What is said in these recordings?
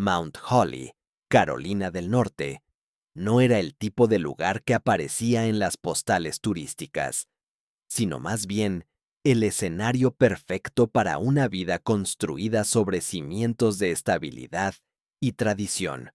Mount Holly, Carolina del Norte, no era el tipo de lugar que aparecía en las postales turísticas, sino más bien el escenario perfecto para una vida construida sobre cimientos de estabilidad y tradición.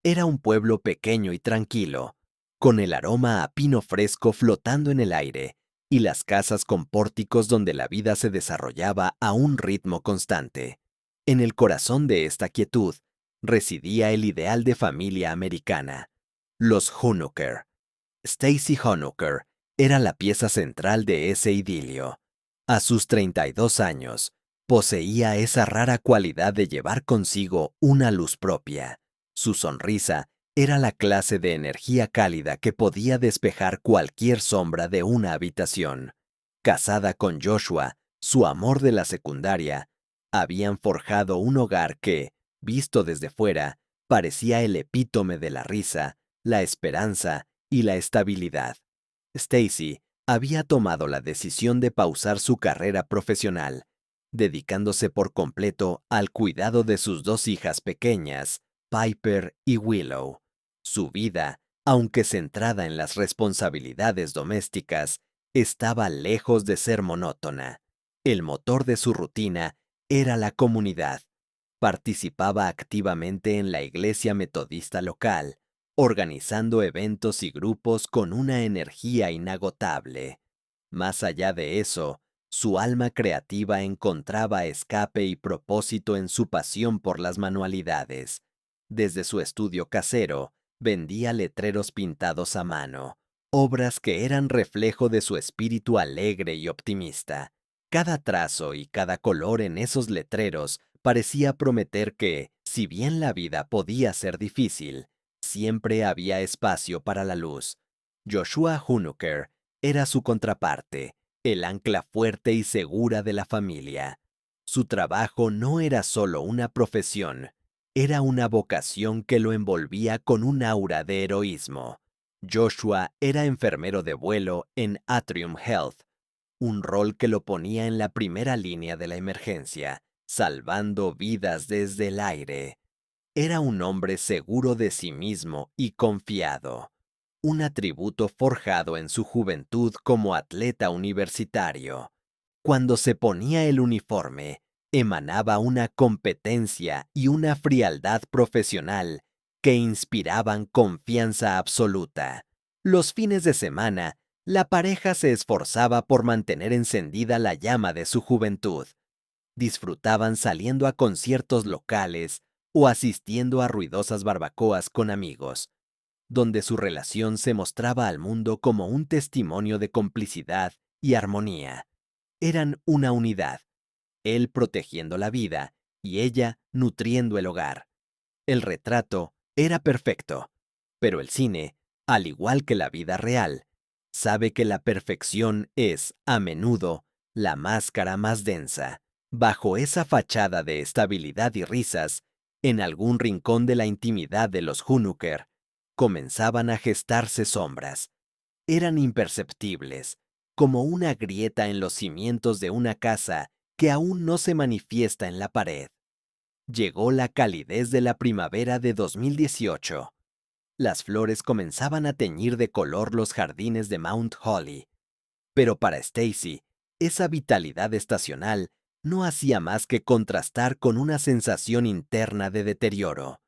Era un pueblo pequeño y tranquilo, con el aroma a pino fresco flotando en el aire y las casas con pórticos donde la vida se desarrollaba a un ritmo constante. En el corazón de esta quietud residía el ideal de familia americana, los Honecker. Stacy Honecker era la pieza central de ese idilio. A sus 32 años, poseía esa rara cualidad de llevar consigo una luz propia. Su sonrisa era la clase de energía cálida que podía despejar cualquier sombra de una habitación. Casada con Joshua, su amor de la secundaria, habían forjado un hogar que, visto desde fuera, parecía el epítome de la risa, la esperanza y la estabilidad. Stacy había tomado la decisión de pausar su carrera profesional, dedicándose por completo al cuidado de sus dos hijas pequeñas, Piper y Willow. Su vida, aunque centrada en las responsabilidades domésticas, estaba lejos de ser monótona. El motor de su rutina era la comunidad. Participaba activamente en la iglesia metodista local, organizando eventos y grupos con una energía inagotable. Más allá de eso, su alma creativa encontraba escape y propósito en su pasión por las manualidades. Desde su estudio casero, vendía letreros pintados a mano, obras que eran reflejo de su espíritu alegre y optimista. Cada trazo y cada color en esos letreros parecía prometer que, si bien la vida podía ser difícil, siempre había espacio para la luz. Joshua Honecker era su contraparte, el ancla fuerte y segura de la familia. Su trabajo no era solo una profesión, era una vocación que lo envolvía con un aura de heroísmo. Joshua era enfermero de vuelo en Atrium Health, un rol que lo ponía en la primera línea de la emergencia, salvando vidas desde el aire. Era un hombre seguro de sí mismo y confiado, un atributo forjado en su juventud como atleta universitario. Cuando se ponía el uniforme, emanaba una competencia y una frialdad profesional que inspiraban confianza absoluta. Los fines de semana, la pareja se esforzaba por mantener encendida la llama de su juventud. Disfrutaban saliendo a conciertos locales o asistiendo a ruidosas barbacoas con amigos, donde su relación se mostraba al mundo como un testimonio de complicidad y armonía. Eran una unidad, él protegiendo la vida y ella nutriendo el hogar. El retrato era perfecto, pero el cine, al igual que la vida real, sabe que la perfección es, a menudo, la máscara más densa. Bajo esa fachada de estabilidad y risas, en algún rincón de la intimidad de los Honecker, comenzaban a gestarse sombras. Eran imperceptibles, como una grieta en los cimientos de una casa que aún no se manifiesta en la pared. Llegó la calidez de la primavera de 2018. Las flores comenzaban a teñir de color los jardines de Mount Holly. Pero para Stacy, esa vitalidad estacional no hacía más que contrastar con una sensación interna de deterioro.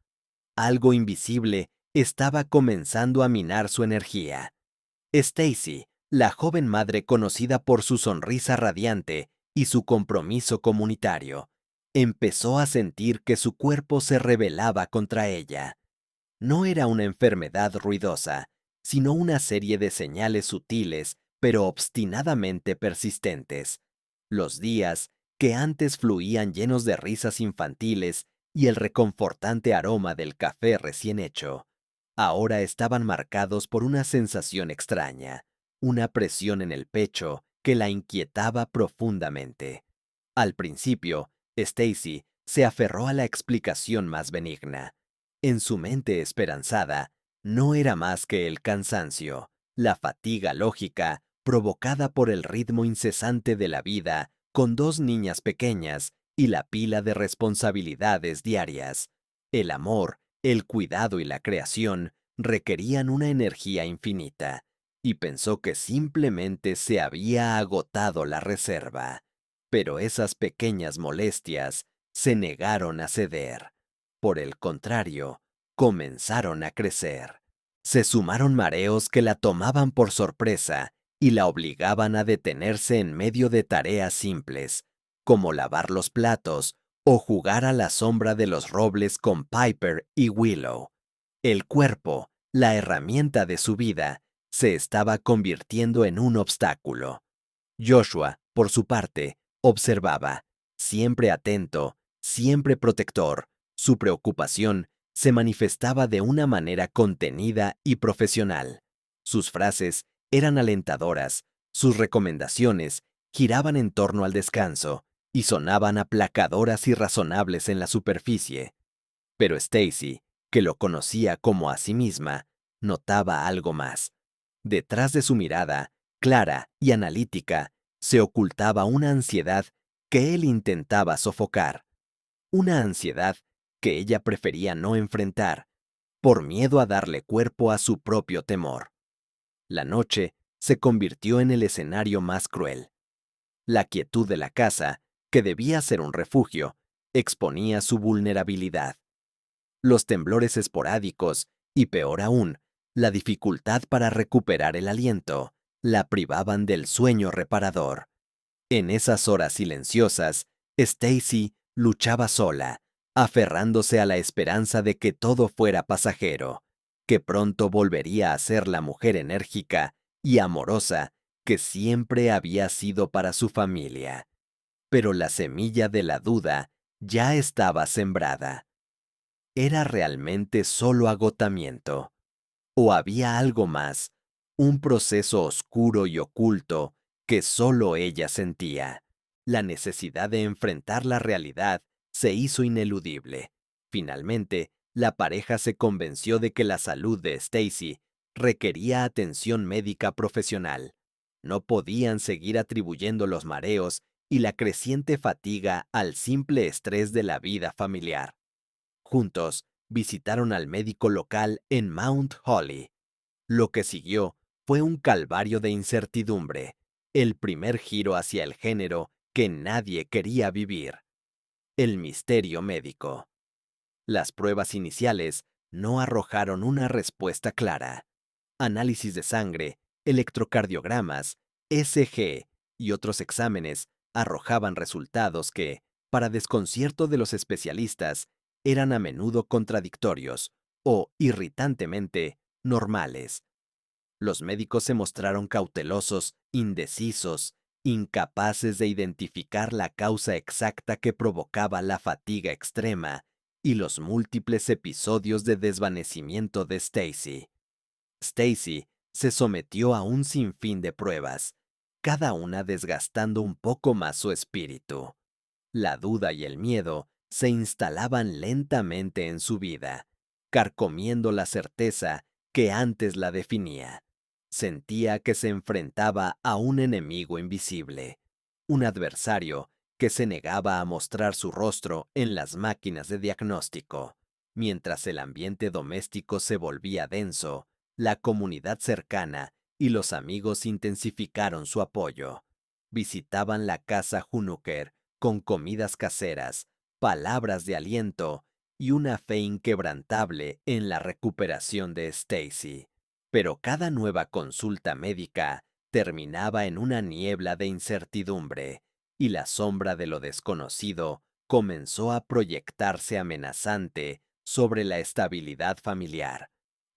Algo invisible estaba comenzando a minar su energía. Stacy, la joven madre conocida por su sonrisa radiante y su compromiso comunitario, empezó a sentir que su cuerpo se rebelaba contra ella. No era una enfermedad ruidosa, sino una serie de señales sutiles pero obstinadamente persistentes. Los días, que antes fluían llenos de risas infantiles y el reconfortante aroma del café recién hecho, ahora estaban marcados por una sensación extraña, una presión en el pecho que la inquietaba profundamente. Al principio, Stacy se aferró a la explicación más benigna. En su mente esperanzada, no era más que el cansancio, la fatiga lógica provocada por el ritmo incesante de la vida con dos niñas pequeñas y la pila de responsabilidades diarias. El amor, el cuidado y la creación requerían una energía infinita, y pensó que simplemente se había agotado la reserva. Pero esas pequeñas molestias se negaron a ceder. Por el contrario, comenzaron a crecer. Se sumaron mareos que la tomaban por sorpresa y la obligaban a detenerse en medio de tareas simples, como lavar los platos o jugar a la sombra de los robles con Piper y Willow. El cuerpo, la herramienta de su vida, se estaba convirtiendo en un obstáculo. Joshua, por su parte, observaba, siempre atento, siempre protector. Su preocupación se manifestaba de una manera contenida y profesional. Sus frases eran alentadoras, sus recomendaciones giraban en torno al descanso y sonaban aplacadoras y razonables en la superficie. Pero Stacy, que lo conocía como a sí misma, notaba algo más. Detrás de su mirada, clara y analítica, se ocultaba una ansiedad que él intentaba sofocar. Una ansiedad que ella prefería no enfrentar, por miedo a darle cuerpo a su propio temor. La noche se convirtió en el escenario más cruel. La quietud de la casa, que debía ser un refugio, exponía su vulnerabilidad. Los temblores esporádicos y, peor aún, la dificultad para recuperar el aliento, la privaban del sueño reparador. En esas horas silenciosas, Stacy luchaba sola, aferrándose a la esperanza de que todo fuera pasajero, que pronto volvería a ser la mujer enérgica y amorosa que siempre había sido para su familia. Pero la semilla de la duda ya estaba sembrada. ¿Era realmente solo agotamiento? ¿O había algo más, un proceso oscuro y oculto que solo ella sentía? La necesidad de enfrentar la realidad se hizo ineludible. Finalmente, la pareja se convenció de que la salud de Stacy requería atención médica profesional. No podían seguir atribuyendo los mareos y la creciente fatiga al simple estrés de la vida familiar. Juntos, visitaron al médico local en Mount Holly. Lo que siguió fue un calvario de incertidumbre, el primer giro hacia el género que nadie quería vivir, el misterio médico. Las pruebas iniciales no arrojaron una respuesta clara. Análisis de sangre, electrocardiogramas, ECG y otros exámenes arrojaban resultados que, para desconcierto de los especialistas, eran a menudo contradictorios o, irritantemente, normales. Los médicos se mostraron cautelosos, indecisos, incapaces de identificar la causa exacta que provocaba la fatiga extrema y los múltiples episodios de desvanecimiento de Stacy. Stacy se sometió a un sinfín de pruebas, cada una desgastando un poco más su espíritu. La duda y el miedo se instalaban lentamente en su vida, carcomiendo la certeza que antes la definía. Sentía que se enfrentaba a un enemigo invisible, un adversario que se negaba a mostrar su rostro en las máquinas de diagnóstico. Mientras el ambiente doméstico se volvía denso, la comunidad cercana y los amigos intensificaron su apoyo. Visitaban la casa Hunuker con comidas caseras, palabras de aliento y una fe inquebrantable en la recuperación de Stacy. Pero cada nueva consulta médica terminaba en una niebla de incertidumbre, y la sombra de lo desconocido comenzó a proyectarse amenazante sobre la estabilidad familiar.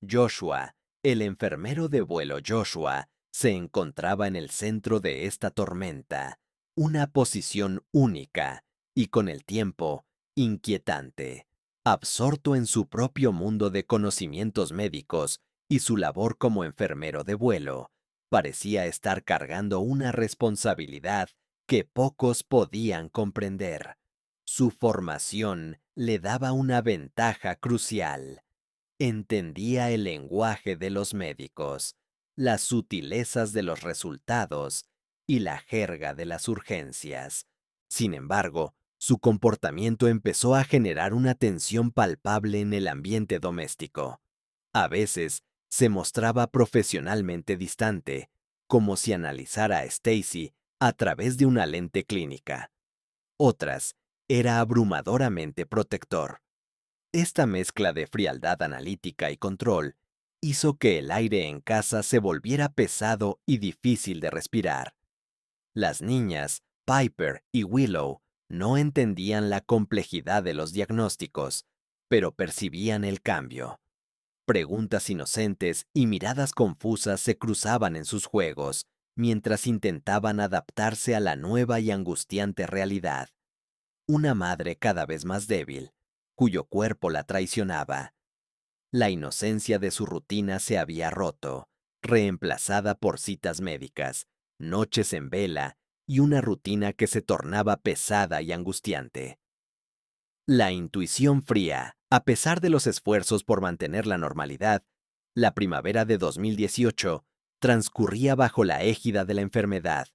Joshua, el enfermero de vuelo Joshua, se encontraba en el centro de esta tormenta, una posición única y, con el tiempo, inquietante. Absorto en su propio mundo de conocimientos médicos y su labor como enfermero de vuelo, parecía estar cargando una responsabilidad que pocos podían comprender. Su formación le daba una ventaja crucial. Entendía el lenguaje de los médicos, las sutilezas de los resultados y la jerga de las urgencias. Sin embargo, Su comportamiento empezó a generar una tensión palpable en el ambiente doméstico. A veces, se mostraba profesionalmente distante, como si analizara a Stacy a través de una lente clínica. Otras, era abrumadoramente protector. Esta mezcla de frialdad analítica y control hizo que el aire en casa se volviera pesado y difícil de respirar. Las niñas, Piper y Willow, no entendían la complejidad de los diagnósticos, pero percibían el cambio. Preguntas inocentes y miradas confusas se cruzaban en sus juegos, mientras intentaban adaptarse a la nueva y angustiante realidad. Una madre cada vez más débil, cuyo cuerpo la traicionaba. La inocencia de su rutina se había roto, reemplazada por citas médicas, noches en vela y una rutina que se tornaba pesada y angustiante. La intuición fría, a pesar de los esfuerzos por mantener la normalidad, la primavera de 2018 transcurría bajo la égida de la enfermedad.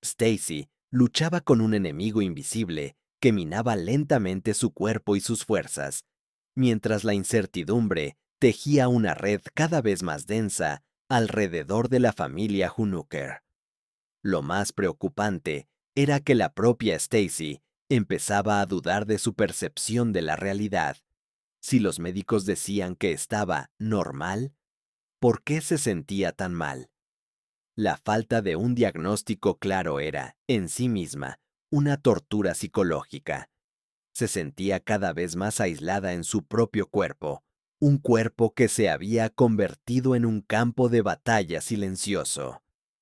Stacy luchaba con un enemigo invisible que minaba lentamente su cuerpo y sus fuerzas, mientras la incertidumbre tejía una red cada vez más densa alrededor de la familia Hunuker. Lo más preocupante era que la propia Stacy empezaba a dudar de su percepción de la realidad. Si los médicos decían que estaba normal, ¿por qué se sentía tan mal? La falta de un diagnóstico claro era, en sí misma, una tortura psicológica. Se sentía cada vez más aislada en su propio cuerpo, un cuerpo que se había convertido en un campo de batalla silencioso.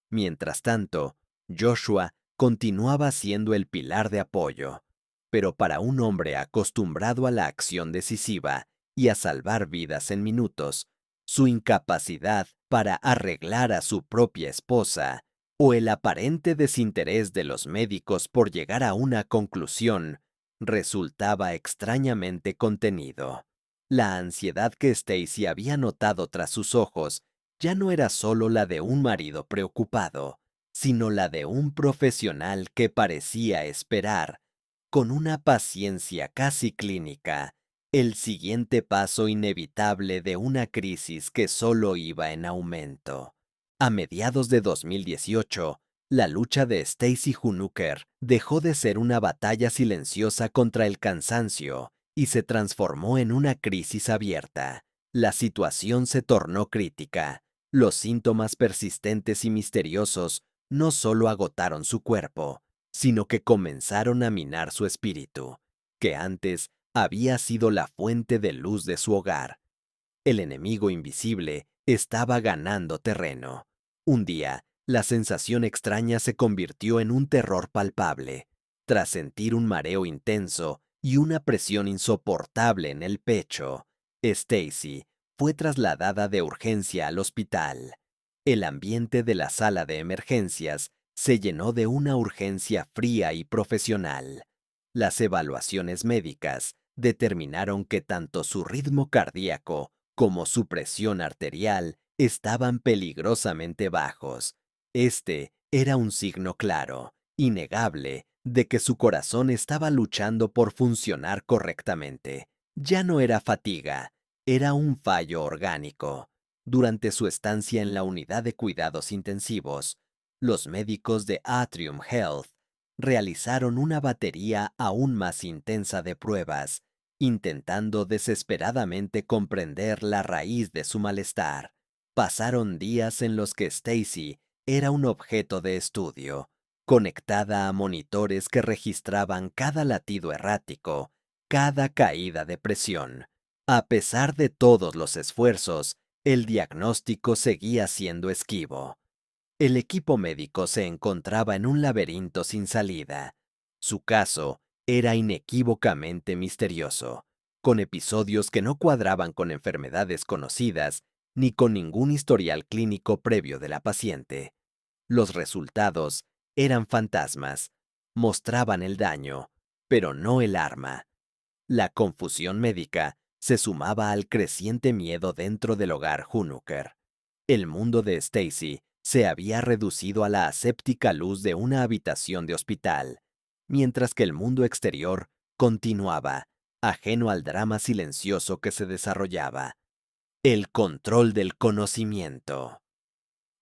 Mientras tanto, Joshua continuaba siendo el pilar de apoyo, pero para un hombre acostumbrado a la acción decisiva y a salvar vidas en minutos, su incapacidad para arreglar a su propia esposa o el aparente desinterés de los médicos por llegar a una conclusión resultaba extrañamente contenido. La ansiedad que Stacy había notado tras sus ojos ya no era solo la de un marido preocupado, sino la de un profesional que parecía esperar, con una paciencia casi clínica, el siguiente paso inevitable de una crisis que solo iba en aumento. A mediados de 2018, la lucha de Stacy Hunuker dejó de ser una batalla silenciosa contra el cansancio y se transformó en una crisis abierta. La situación se tornó crítica. Los síntomas persistentes y misteriosos no solo agotaron su cuerpo, sino que comenzaron a minar su espíritu, que antes había sido la fuente de luz de su hogar. El enemigo invisible estaba ganando terreno. Un día, la sensación extraña se convirtió en un terror palpable. Tras sentir un mareo intenso y una presión insoportable en el pecho, Stacy fue trasladada de urgencia al hospital. El ambiente de la sala de emergencias se llenó de una urgencia fría y profesional. Las evaluaciones médicas determinaron que tanto su ritmo cardíaco como su presión arterial estaban peligrosamente bajos. Este era un signo claro, innegable, de que su corazón estaba luchando por funcionar correctamente. Ya no era fatiga, era un fallo orgánico. Durante su estancia en la unidad de cuidados intensivos, los médicos de Atrium Health realizaron una batería aún más intensa de pruebas, intentando desesperadamente comprender la raíz de su malestar. Pasaron días en los que Stacy era un objeto de estudio, conectada a monitores que registraban cada latido errático, cada caída de presión. A pesar de todos los esfuerzos, el diagnóstico seguía siendo esquivo. El equipo médico se encontraba en un laberinto sin salida. Su caso era inequívocamente misterioso, con episodios que no cuadraban con enfermedades conocidas ni con ningún historial clínico previo de la paciente. Los resultados eran fantasmas, mostraban el daño, pero no el arma. La confusión médica se sumaba al creciente miedo dentro del hogar Hunuker. El mundo de Stacy se había reducido a la aséptica luz de una habitación de hospital, mientras que el mundo exterior continuaba, ajeno al drama silencioso que se desarrollaba. El control del conocimiento.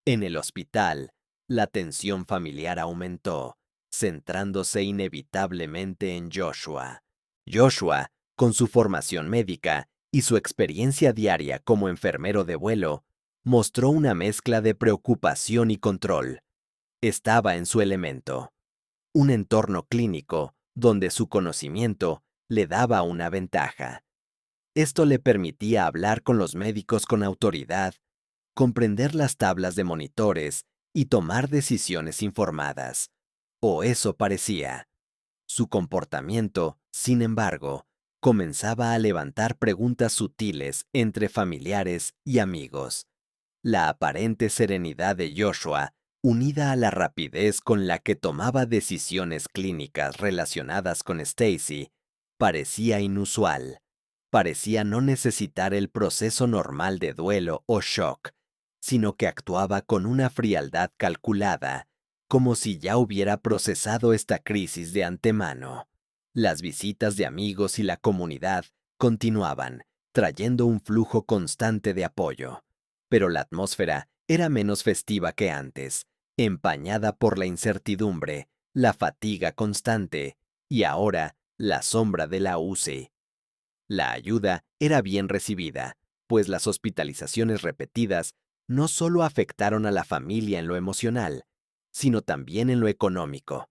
En el hospital, la tensión familiar aumentó, centrándose inevitablemente en Joshua. Joshua, con su formación médica y su experiencia diaria como enfermero de vuelo, mostró una mezcla de preocupación y control. Estaba en su elemento. Un entorno clínico donde su conocimiento le daba una ventaja. Esto le permitía hablar con los médicos con autoridad, comprender las tablas de monitores y tomar decisiones informadas. O eso parecía. Su comportamiento, sin embargo, comenzaba a levantar preguntas sutiles entre familiares y amigos. La aparente serenidad de Joshua, unida a la rapidez con la que tomaba decisiones clínicas relacionadas con Stacy, parecía inusual. Parecía no necesitar el proceso normal de duelo o shock, sino que actuaba con una frialdad calculada, como si ya hubiera procesado esta crisis de antemano. Las visitas de amigos y la comunidad continuaban, trayendo un flujo constante de apoyo. Pero la atmósfera era menos festiva que antes, empañada por la incertidumbre, la fatiga constante y ahora la sombra de la UCI. La ayuda era bien recibida, pues las hospitalizaciones repetidas no solo afectaron a la familia en lo emocional, sino también en lo económico.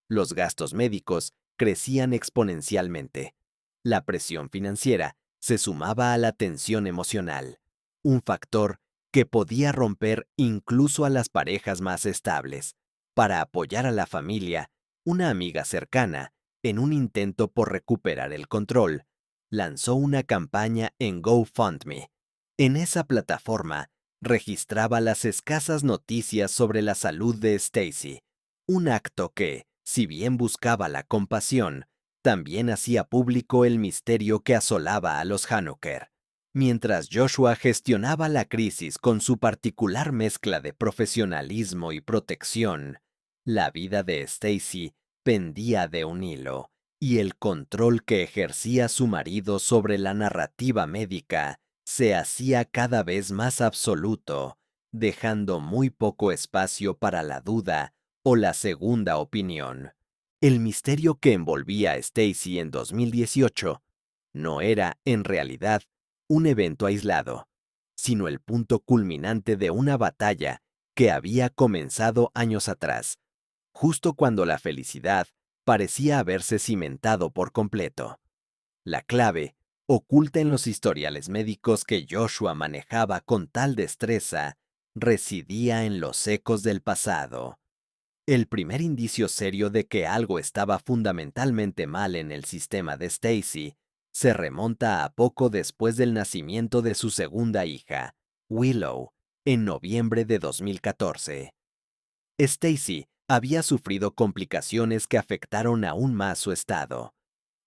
Los gastos médicos crecían exponencialmente. La presión financiera se sumaba a la tensión emocional, un factor que podía romper incluso a las parejas más estables. Para apoyar a la familia, una amiga cercana, en un intento por recuperar el control, lanzó una campaña en GoFundMe. En esa plataforma, registraba las escasas noticias sobre la salud de Stacy, un acto que, si bien buscaba la compasión, también hacía público el misterio que asolaba a los Hanukkah. Mientras Joshua gestionaba la crisis con su particular mezcla de profesionalismo y protección, la vida de Stacy pendía de un hilo, y el control que ejercía su marido sobre la narrativa médica se hacía cada vez más absoluto, dejando muy poco espacio para la duda o la segunda opinión. El misterio que envolvía a Stacy en 2018 no era, en realidad, un evento aislado, sino el punto culminante de una batalla que había comenzado años atrás, justo cuando la felicidad parecía haberse cimentado por completo. La clave, oculta en los historiales médicos que Joshua manejaba con tal destreza, residía en los ecos del pasado. El primer indicio serio de que algo estaba fundamentalmente mal en el sistema de Stacy se remonta a poco después del nacimiento de su segunda hija, Willow, en noviembre de 2014. Stacy había sufrido complicaciones que afectaron aún más su estado.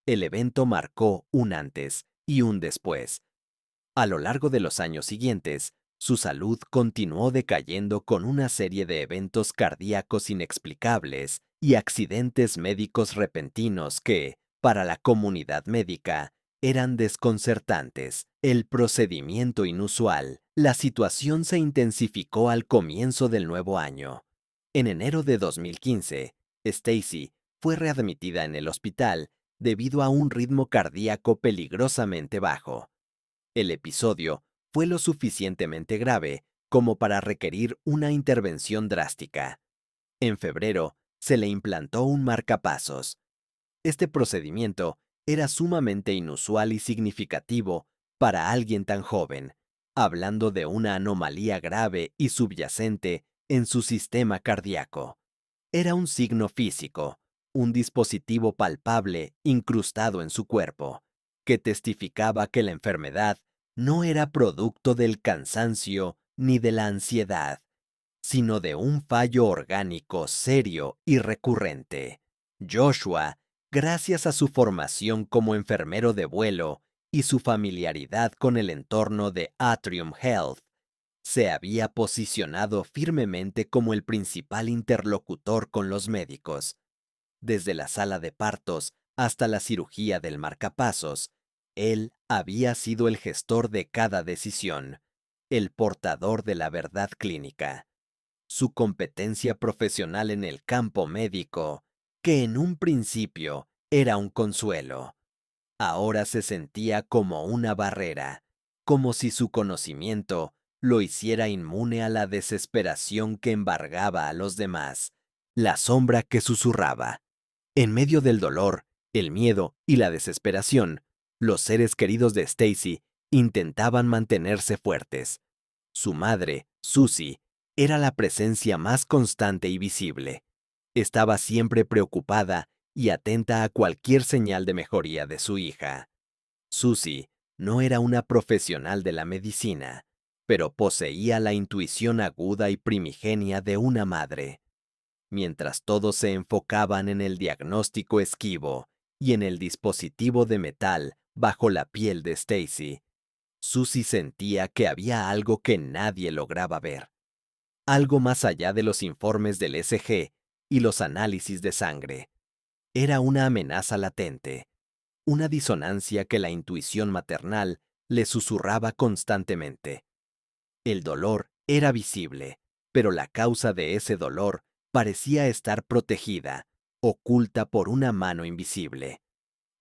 El evento marcó un antes y un después. A lo largo de los años siguientes, su salud continuó decayendo con una serie de eventos cardíacos inexplicables y accidentes médicos repentinos que, para la comunidad médica, eran desconcertantes. El procedimiento inusual. La situación se intensificó al comienzo del nuevo año. En enero de 2015, Stacy fue readmitida en el hospital debido a un ritmo cardíaco peligrosamente bajo. El episodio fue lo suficientemente grave como para requerir una intervención drástica. En febrero, se le implantó un marcapasos. Este procedimiento era sumamente inusual y significativo para alguien tan joven, hablando de una anomalía grave y subyacente en su sistema cardíaco. Era un signo físico, un dispositivo palpable incrustado en su cuerpo, que testificaba que la enfermedad no era producto del cansancio ni de la ansiedad, sino de un fallo orgánico serio y recurrente. Joshua, gracias a su formación como enfermero de vuelo y su familiaridad con el entorno de Atrium Health, se había posicionado firmemente como el principal interlocutor con los médicos. Desde la sala de partos hasta la cirugía del marcapasos, él había sido el gestor de cada decisión, el portador de la verdad clínica. Su competencia profesional en el campo médico, que en un principio era un consuelo, ahora se sentía como una barrera, como si su conocimiento lo hiciera inmune a la desesperación que embargaba a los demás, la sombra que susurraba. En medio del dolor, el miedo y la desesperación, los seres queridos de Stacy intentaban mantenerse fuertes. Su madre, Susie, era la presencia más constante y visible. Estaba siempre preocupada y atenta a cualquier señal de mejoría de su hija. Susie no era una profesional de la medicina, pero poseía la intuición aguda y primigenia de una madre. Mientras todos se enfocaban en el diagnóstico esquivo y en el dispositivo de metal bajo la piel de Stacy, Susie sentía que había algo que nadie lograba ver. Algo más allá de los informes del SG y los análisis de sangre. Era una amenaza latente, una disonancia que la intuición maternal le susurraba constantemente. El dolor era visible, pero la causa de ese dolor parecía estar protegida, oculta por una mano invisible.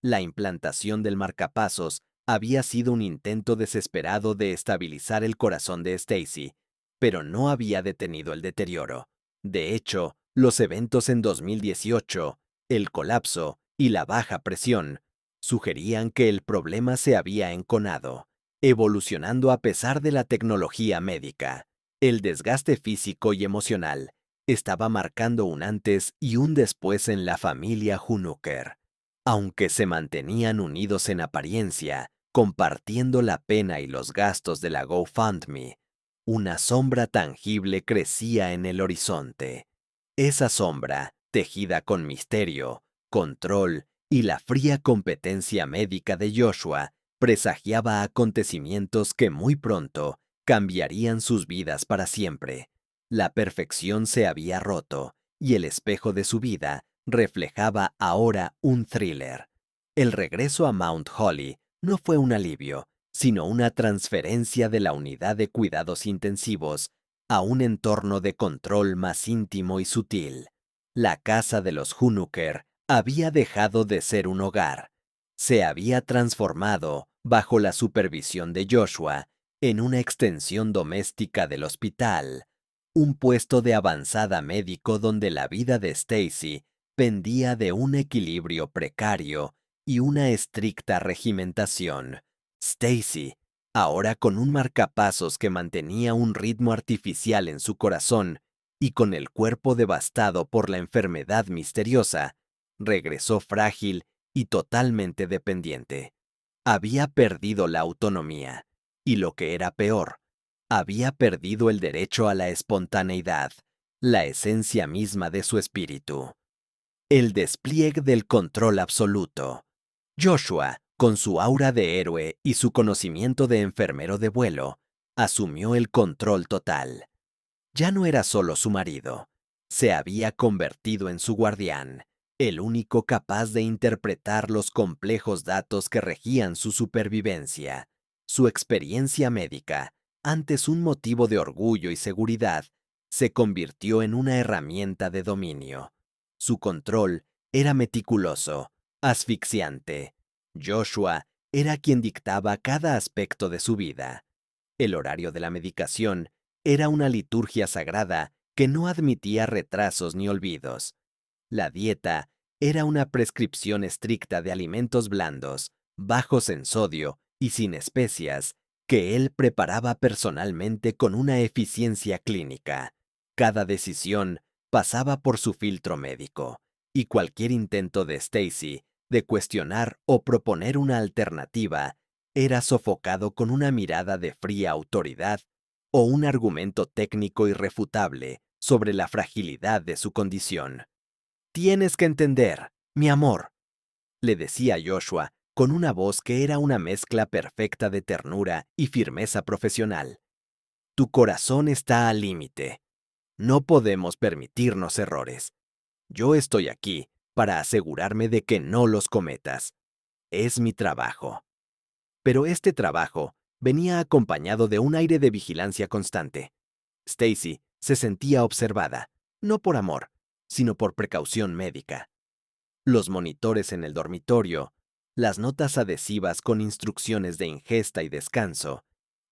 La implantación del marcapasos había sido un intento desesperado de estabilizar el corazón de Stacy, pero no había detenido el deterioro. De hecho, los eventos en 2018, el colapso y la baja presión, sugerían que el problema se había enconado, evolucionando a pesar de la tecnología médica. El desgaste físico y emocional estaba marcando un antes y un después en la familia Hunuker. Aunque se mantenían unidos en apariencia, compartiendo la pena y los gastos de la GoFundMe, una sombra tangible crecía en el horizonte. Esa sombra, tejida con misterio, control y la fría competencia médica de Joshua, presagiaba acontecimientos que muy pronto cambiarían sus vidas para siempre. La perfección se había roto, y el espejo de su vida reflejaba ahora un thriller. El regreso a Mount Holly no fue un alivio, sino una transferencia de la unidad de cuidados intensivos a un entorno de control más íntimo y sutil. La casa de los Hunuker había dejado de ser un hogar. Se había transformado, bajo la supervisión de Joshua, en una extensión doméstica del hospital, un puesto de avanzada médico donde la vida de Stacy pendía de un equilibrio precario y una estricta regimentación. Stacy, ahora con un marcapasos que mantenía un ritmo artificial en su corazón y con el cuerpo devastado por la enfermedad misteriosa, regresó frágil y totalmente dependiente. Había perdido la autonomía, y lo que era peor, había perdido el derecho a la espontaneidad, la esencia misma de su espíritu. El despliegue del control absoluto. Joshua, con su aura de héroe y su conocimiento de enfermero de vuelo, asumió el control total. Ya no era solo su marido, se había convertido en su guardián, el único capaz de interpretar los complejos datos que regían su supervivencia. Su experiencia médica, antes un motivo de orgullo y seguridad, se convirtió en una herramienta de dominio. Su control era meticuloso, asfixiante. Joshua era quien dictaba cada aspecto de su vida. El horario de la medicación era una liturgia sagrada que no admitía retrasos ni olvidos. La dieta era una prescripción estricta de alimentos blandos, bajos en sodio y sin especias, que él preparaba personalmente con una eficiencia clínica. Cada decisión pasaba por su filtro médico, y cualquier intento de Stacy de cuestionar o proponer una alternativa era sofocado con una mirada de fría autoridad o un argumento técnico irrefutable sobre la fragilidad de su condición. Tienes que entender, mi amor, le decía Joshua con una voz que era una mezcla perfecta de ternura y firmeza profesional. Tu corazón está al límite. No podemos permitirnos errores. Yo estoy aquí para asegurarme de que no los cometas. Es mi trabajo. Pero este trabajo venía acompañado de un aire de vigilancia constante. Stacy se sentía observada, no por amor, sino por precaución médica. Los monitores en el dormitorio, las notas adhesivas con instrucciones de ingesta y descanso,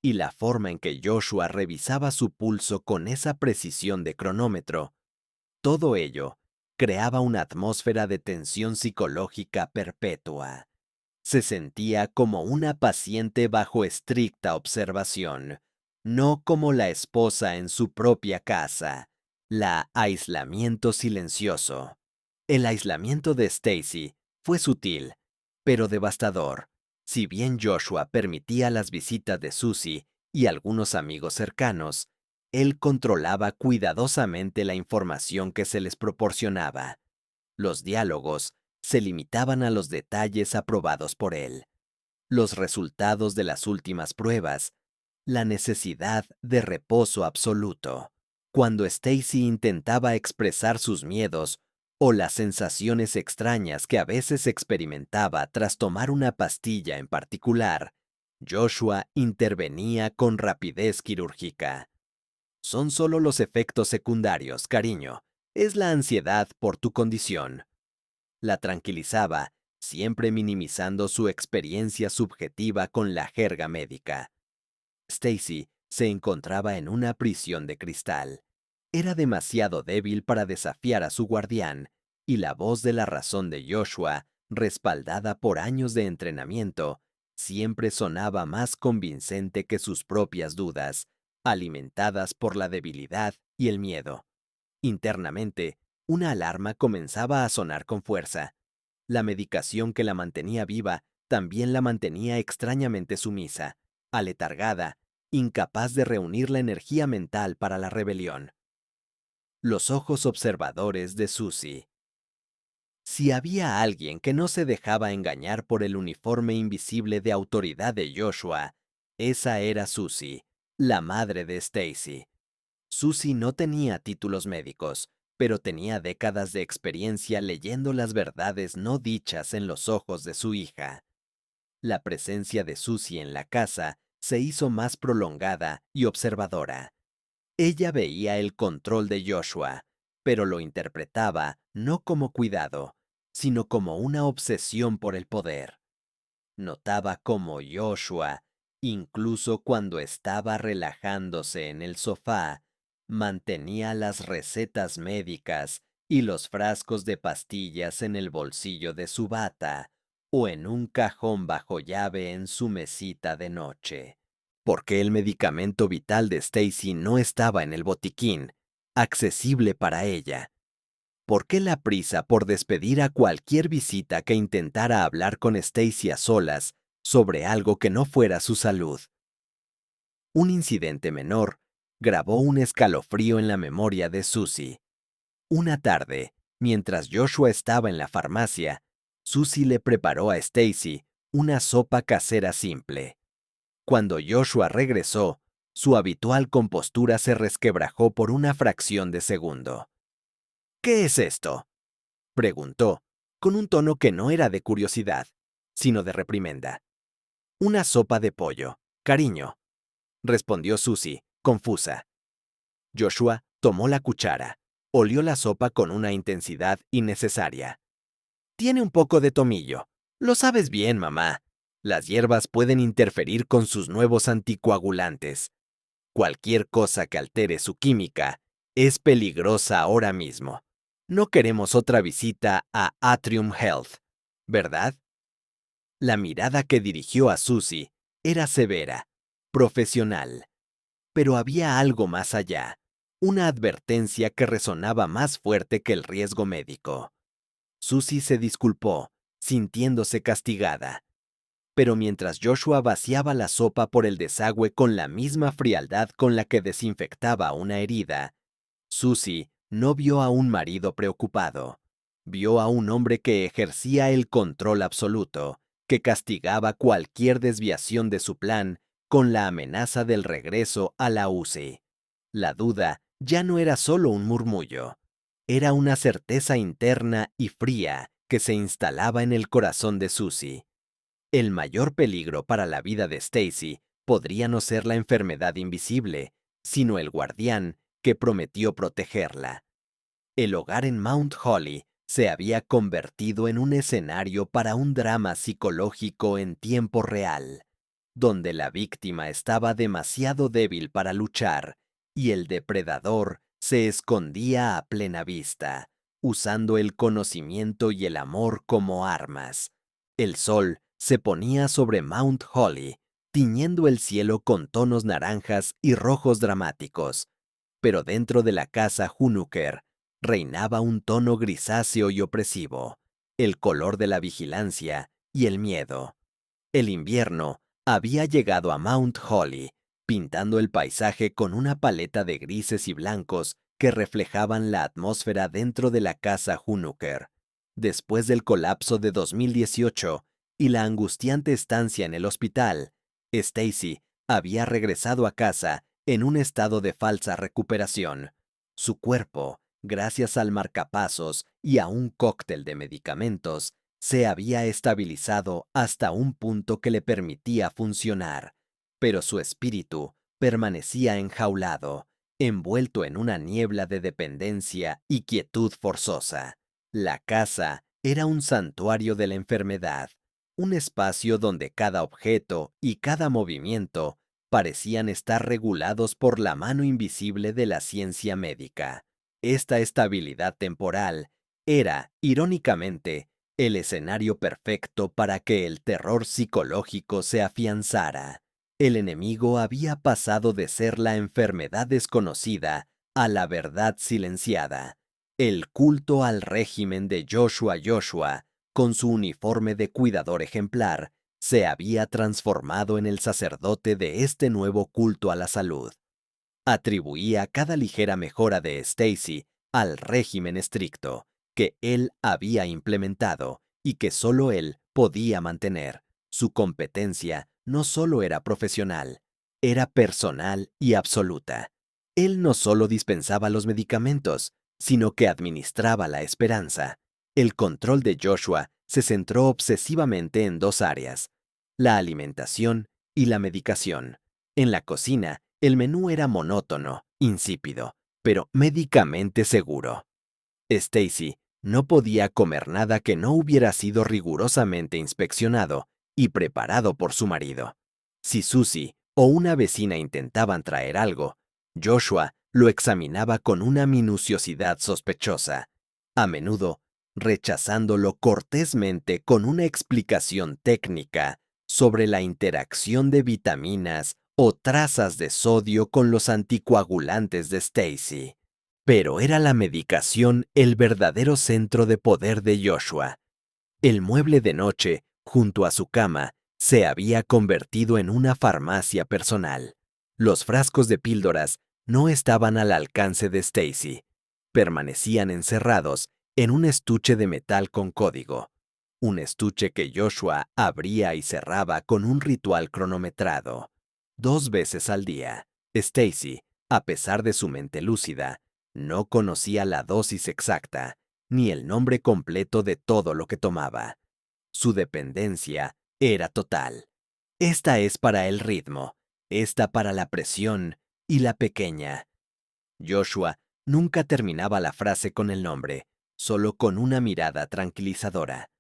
y la forma en que Joshua revisaba su pulso con esa precisión de cronómetro, todo ello creaba una atmósfera de tensión psicológica perpetua. Se sentía como una paciente bajo estricta observación, no como la esposa en su propia casa. La aislamiento silencioso. El aislamiento de Stacy fue sutil, pero devastador. Si bien Joshua permitía las visitas de Susie y algunos amigos cercanos, él controlaba cuidadosamente la información que se les proporcionaba. Los diálogos se limitaban a los detalles aprobados por él, los resultados de las últimas pruebas, la necesidad de reposo absoluto. Cuando Stacy intentaba expresar sus miedos o las sensaciones extrañas que a veces experimentaba tras tomar una pastilla en particular, Joshua intervenía con rapidez quirúrgica. Son solo los efectos secundarios, cariño. Es la ansiedad por tu condición. La tranquilizaba, siempre minimizando su experiencia subjetiva con la jerga médica. Stacy se encontraba en una prisión de cristal. Era demasiado débil para desafiar a su guardián, y la voz de la razón de Joshua, respaldada por años de entrenamiento, siempre sonaba más convincente que sus propias dudas, alimentadas por la debilidad y el miedo. Internamente, una alarma comenzaba a sonar con fuerza. La medicación que la mantenía viva también la mantenía extrañamente sumisa, aletargada, incapaz de reunir la energía mental para la rebelión. Los ojos observadores de Susie. Si había alguien que no se dejaba engañar por el uniforme invisible de autoridad de Joshua, esa era Susie, la madre de Stacy. Susie no tenía títulos médicos, pero tenía décadas de experiencia leyendo las verdades no dichas en los ojos de su hija. La presencia de Susie en la casa se hizo más prolongada y observadora. Ella veía el control de Joshua, pero lo interpretaba no como cuidado, sino como una obsesión por el poder. Notaba cómo Joshua, incluso cuando estaba relajándose en el sofá, mantenía las recetas médicas y los frascos de pastillas en el bolsillo de su bata o en un cajón bajo llave en su mesita de noche. ¿Por qué el medicamento vital de Stacy no estaba en el botiquín, accesible para ella? ¿Por qué la prisa por despedir a cualquier visita que intentara hablar con Stacy a solas sobre algo que no fuera su salud? Un incidente menor grabó un escalofrío en la memoria de Susie. Una tarde, mientras Joshua estaba en la farmacia, Susie le preparó a Stacy una sopa casera simple. Cuando Joshua regresó, su habitual compostura se resquebrajó por una fracción de segundo. ¿Qué es esto?, preguntó, con un tono que no era de curiosidad, sino de reprimenda. Una sopa de pollo, cariño, respondió Susie, confusa. Joshua tomó la cuchara, olió la sopa con una intensidad innecesaria. Tiene un poco de tomillo. Lo sabes bien, mamá. Las hierbas pueden interferir con sus nuevos anticoagulantes. Cualquier cosa que altere su química es peligrosa ahora mismo. No queremos otra visita a Atrium Health, ¿verdad? La mirada que dirigió a Susie era severa, profesional. Pero había algo más allá, una advertencia que resonaba más fuerte que el riesgo médico. Susie se disculpó, sintiéndose castigada. Pero mientras Joshua vaciaba la sopa por el desagüe con la misma frialdad con la que desinfectaba una herida, Susie no vio a un marido preocupado. Vio a un hombre que ejercía el control absoluto, que castigaba cualquier desviación de su plan con la amenaza del regreso a la UCI. La duda ya no era solo un murmullo. Era una certeza interna y fría que se instalaba en el corazón de Susie. El mayor peligro para la vida de Stacy podría no ser la enfermedad invisible, sino el guardián que prometió protegerla. El hogar en Mount Holly se había convertido en un escenario para un drama psicológico en tiempo real, donde la víctima estaba demasiado débil para luchar y el depredador se escondía a plena vista, usando el conocimiento y el amor como armas. El sol se ponía sobre Mount Holly, tiñendo el cielo con tonos naranjas y rojos dramáticos, pero dentro de la casa Hunuker reinaba un tono grisáceo y opresivo, el color de la vigilancia y el miedo. El invierno había llegado a Mount Holly, pintando el paisaje con una paleta de grises y blancos que reflejaban la atmósfera dentro de la casa Hunuker. Después del colapso de 2018 y la angustiante estancia en el hospital, Stacy había regresado a casa en un estado de falsa recuperación. Su cuerpo, gracias al marcapasos y a un cóctel de medicamentos, se había estabilizado hasta un punto que le permitía funcionar, pero su espíritu permanecía enjaulado, envuelto en una niebla de dependencia y quietud forzosa. La casa era un santuario de la enfermedad, un espacio donde cada objeto y cada movimiento parecían estar regulados por la mano invisible de la ciencia médica. Esta estabilidad temporal era, irónicamente, el escenario perfecto para que el terror psicológico se afianzara. El enemigo había pasado de ser la enfermedad desconocida a la verdad silenciada. El culto al régimen de Joshua, con su uniforme de cuidador ejemplar, se había transformado en el sacerdote de este nuevo culto a la salud. Atribuía cada ligera mejora de Stacy al régimen estricto que él había implementado y que solo él podía mantener. Su competencia no solo era profesional, era personal y absoluta. Él no solo dispensaba los medicamentos, sino que administraba la esperanza. El control de Joshua se centró obsesivamente en dos áreas: la alimentación y la medicación. En la cocina, el menú era monótono, insípido, pero médicamente seguro. Stacy no podía comer nada que no hubiera sido rigurosamente inspeccionado y preparado por su marido. Si Susie o una vecina intentaban traer algo, Joshua lo examinaba con una minuciosidad sospechosa, a menudo rechazándolo cortésmente con una explicación técnica sobre la interacción de vitaminas o trazas de sodio con los anticoagulantes de Stacy. Pero era la medicación el verdadero centro de poder de Joshua. El mueble de noche, junto a su cama, se había convertido en una farmacia personal. Los frascos de píldoras no estaban al alcance de Stacy. Permanecían encerrados en un estuche de metal con código. Un estuche que Joshua abría y cerraba con un ritual cronometrado. 2 veces al día. Stacy, a pesar de su mente lúcida, no conocía la dosis exacta, ni el nombre completo de todo lo que tomaba. Su dependencia era total. Esta es para el ritmo, esta para la presión y la pequeña. Joshua nunca terminaba la frase con el nombre, solo con una mirada tranquilizadora.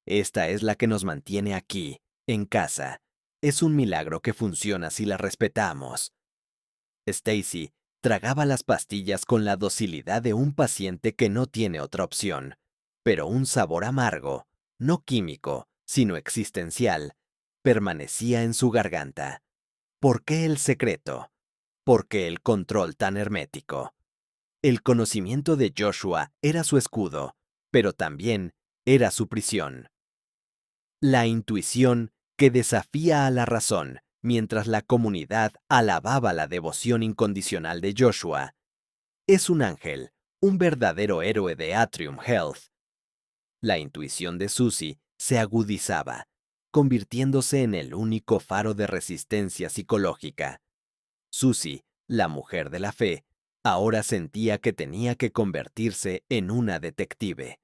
Esta es la que nos mantiene aquí, en casa. Es un milagro que funciona si la respetamos. Stacy tragaba las pastillas con la docilidad de un paciente que no tiene otra opción, pero un sabor amargo, no químico, sino existencial, permanecía en su garganta. ¿Por qué el secreto? ¿Por qué el control tan hermético? El conocimiento de Joshua era su escudo, pero también era su prisión. La intuición que desafía a la razón, mientras la comunidad alababa la devoción incondicional de Joshua. Es un ángel, un verdadero héroe de Atrium Health. La intuición de Susie se agudizaba, convirtiéndose en el único faro de resistencia psicológica. Susie, la mujer de la fe, Ahora sentía que tenía que convertirse en una detective.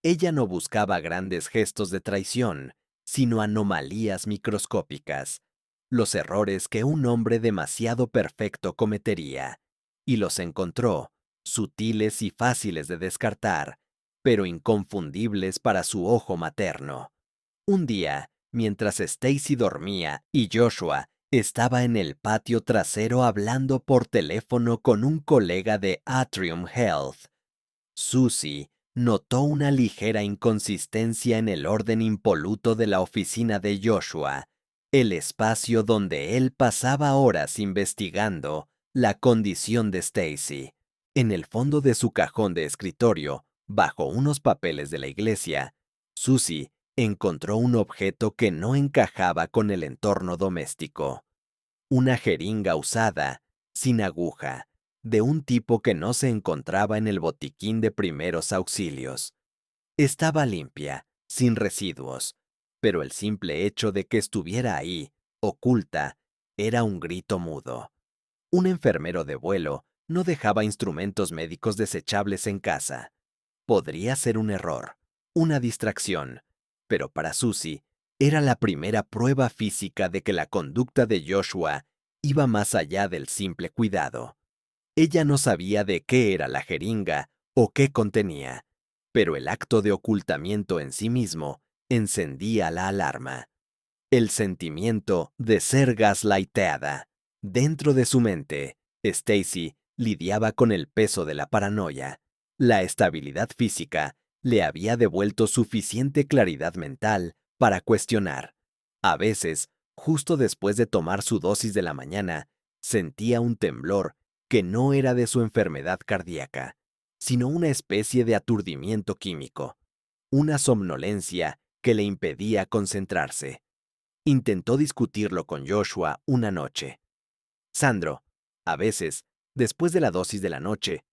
Ella no buscaba grandes gestos de traición, sino anomalías microscópicas, los errores que un hombre demasiado perfecto cometería, y los encontró, sutiles y fáciles de descartar, pero inconfundibles para su ojo materno. Un día, mientras Stacy dormía y Joshua estaba en el patio trasero hablando por teléfono con un colega de Atrium Health, Susie notó una ligera inconsistencia en el orden impoluto de la oficina de Joshua, el espacio donde él pasaba horas investigando la condición de Stacy. En el fondo de su cajón de escritorio, bajo unos papeles de la iglesia, Susie encontró un objeto que no encajaba con el entorno doméstico. Una jeringa usada, sin aguja, de un tipo que no se encontraba en el botiquín de primeros auxilios. Estaba limpia, sin residuos, pero el simple hecho de que estuviera ahí, oculta, era un grito mudo. Un enfermero de vuelo no dejaba instrumentos médicos desechables en casa. Podría ser un error, una distracción, pero para Susie era la primera prueba física de que la conducta de Joshua iba más allá del simple cuidado. Ella no sabía de qué era la jeringa o qué contenía, pero el acto de ocultamiento en sí mismo encendía la alarma. El sentimiento de ser gaslighteada. Dentro de su mente, Stacy lidiaba con el peso de la paranoia. La estabilidad física le había devuelto suficiente claridad mental para cuestionar. A veces, justo después de tomar su dosis de la mañana, sentía un temblor que no era de su enfermedad cardíaca, sino una especie de aturdimiento químico, una somnolencia que le impedía concentrarse. Intentó discutirlo con Joshua una noche. Sandro, a veces, después de la dosis de la noche,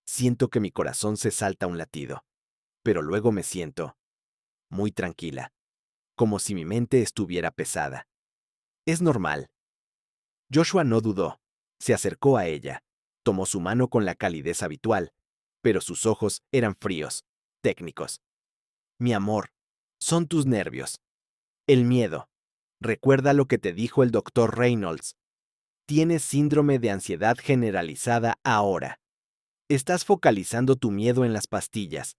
siento que mi corazón se salta un latido, pero luego me siento muy tranquila, como si mi mente estuviera pesada. Es normal. Joshua no dudó. Se acercó a ella, tomó su mano con la calidez habitual, pero sus ojos eran fríos, técnicos. Mi amor, son tus nervios. El miedo. Recuerda lo que te dijo el doctor Reynolds. Tienes síndrome de ansiedad generalizada ahora. Estás focalizando tu miedo en las pastillas.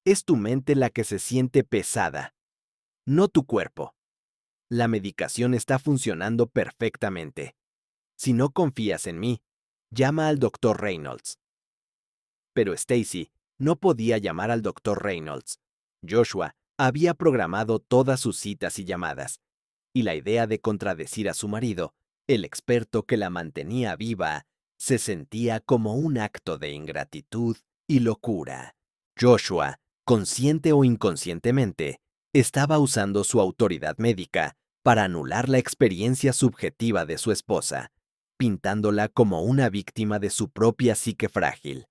Es tu mente la que se siente pesada, no tu cuerpo. La medicación está funcionando perfectamente. Si no confías en mí, llama al doctor Reynolds. Pero Stacy no podía llamar al doctor Reynolds. Joshua había programado todas sus citas y llamadas, y la idea de contradecir a su marido, el experto que la mantenía viva, se sentía como un acto de ingratitud y locura. Joshua, consciente o inconscientemente, estaba usando su autoridad médica para anular la experiencia subjetiva de su esposa, pintándola como una víctima de su propia psique frágil.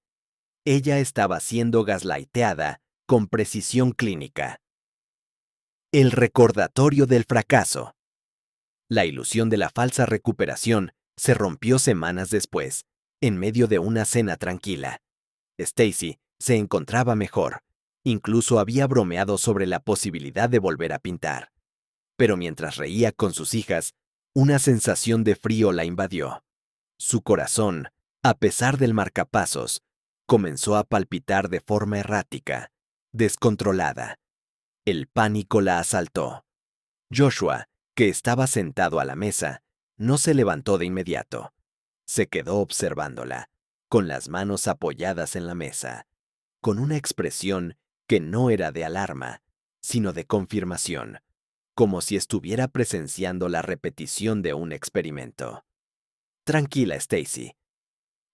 Ella estaba siendo gaslighteada con precisión clínica. El recordatorio del fracaso. La ilusión de la falsa recuperación se rompió semanas después, en medio de una cena tranquila. Stacy se encontraba mejor. Incluso había bromeado sobre la posibilidad de volver a pintar. Pero mientras reía con sus hijas, una sensación de frío la invadió. Su corazón, a pesar del marcapasos, comenzó a palpitar de forma errática, descontrolada. El pánico la asaltó. Joshua, que estaba sentado a la mesa, no se levantó de inmediato. Se quedó observándola, con las manos apoyadas en la mesa, con una expresión que no era de alarma, sino de confirmación, como si estuviera presenciando la repetición de un experimento. Tranquila, Stacy,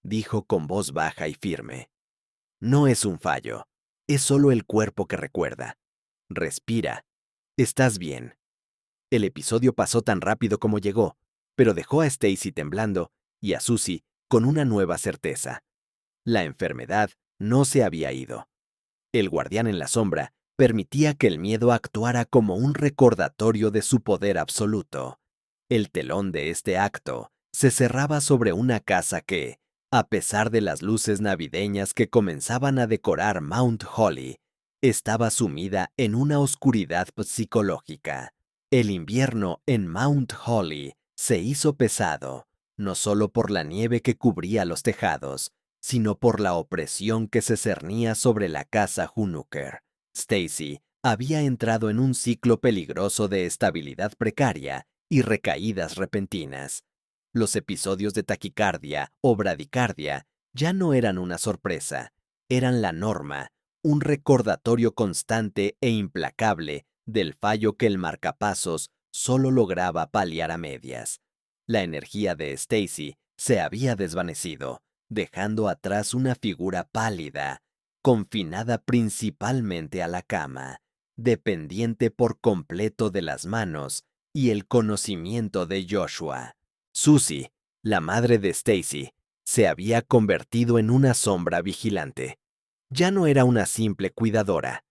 dijo con voz baja y firme. No es un fallo, es solo el cuerpo que recuerda. Respira. Estás bien. El episodio pasó tan rápido como llegó, pero dejó a Stacy temblando y a Susie con una nueva certeza. La enfermedad no se había ido. El guardián en la sombra permitía que el miedo actuara como un recordatorio de su poder absoluto. El telón de este acto se cerraba sobre una casa que, A pesar de las luces navideñas que comenzaban a decorar Mount Holly, estaba sumida en una oscuridad psicológica. El invierno en Mount Holly se hizo pesado, no solo por la nieve que cubría los tejados, sino por la opresión que se cernía sobre la casa Huneker. Stacy había entrado en un ciclo peligroso de estabilidad precaria y recaídas repentinas. Los episodios de taquicardia o bradicardia ya no eran una sorpresa, eran la norma, un recordatorio constante e implacable del fallo que el marcapasos solo lograba paliar a medias. La energía de Stacy se había desvanecido, dejando atrás una figura pálida, confinada principalmente a la cama, dependiente por completo de las manos y el conocimiento de Joshua. Susie, la madre de Stacy, se había convertido en una sombra vigilante. Ya no era una simple cuidadora,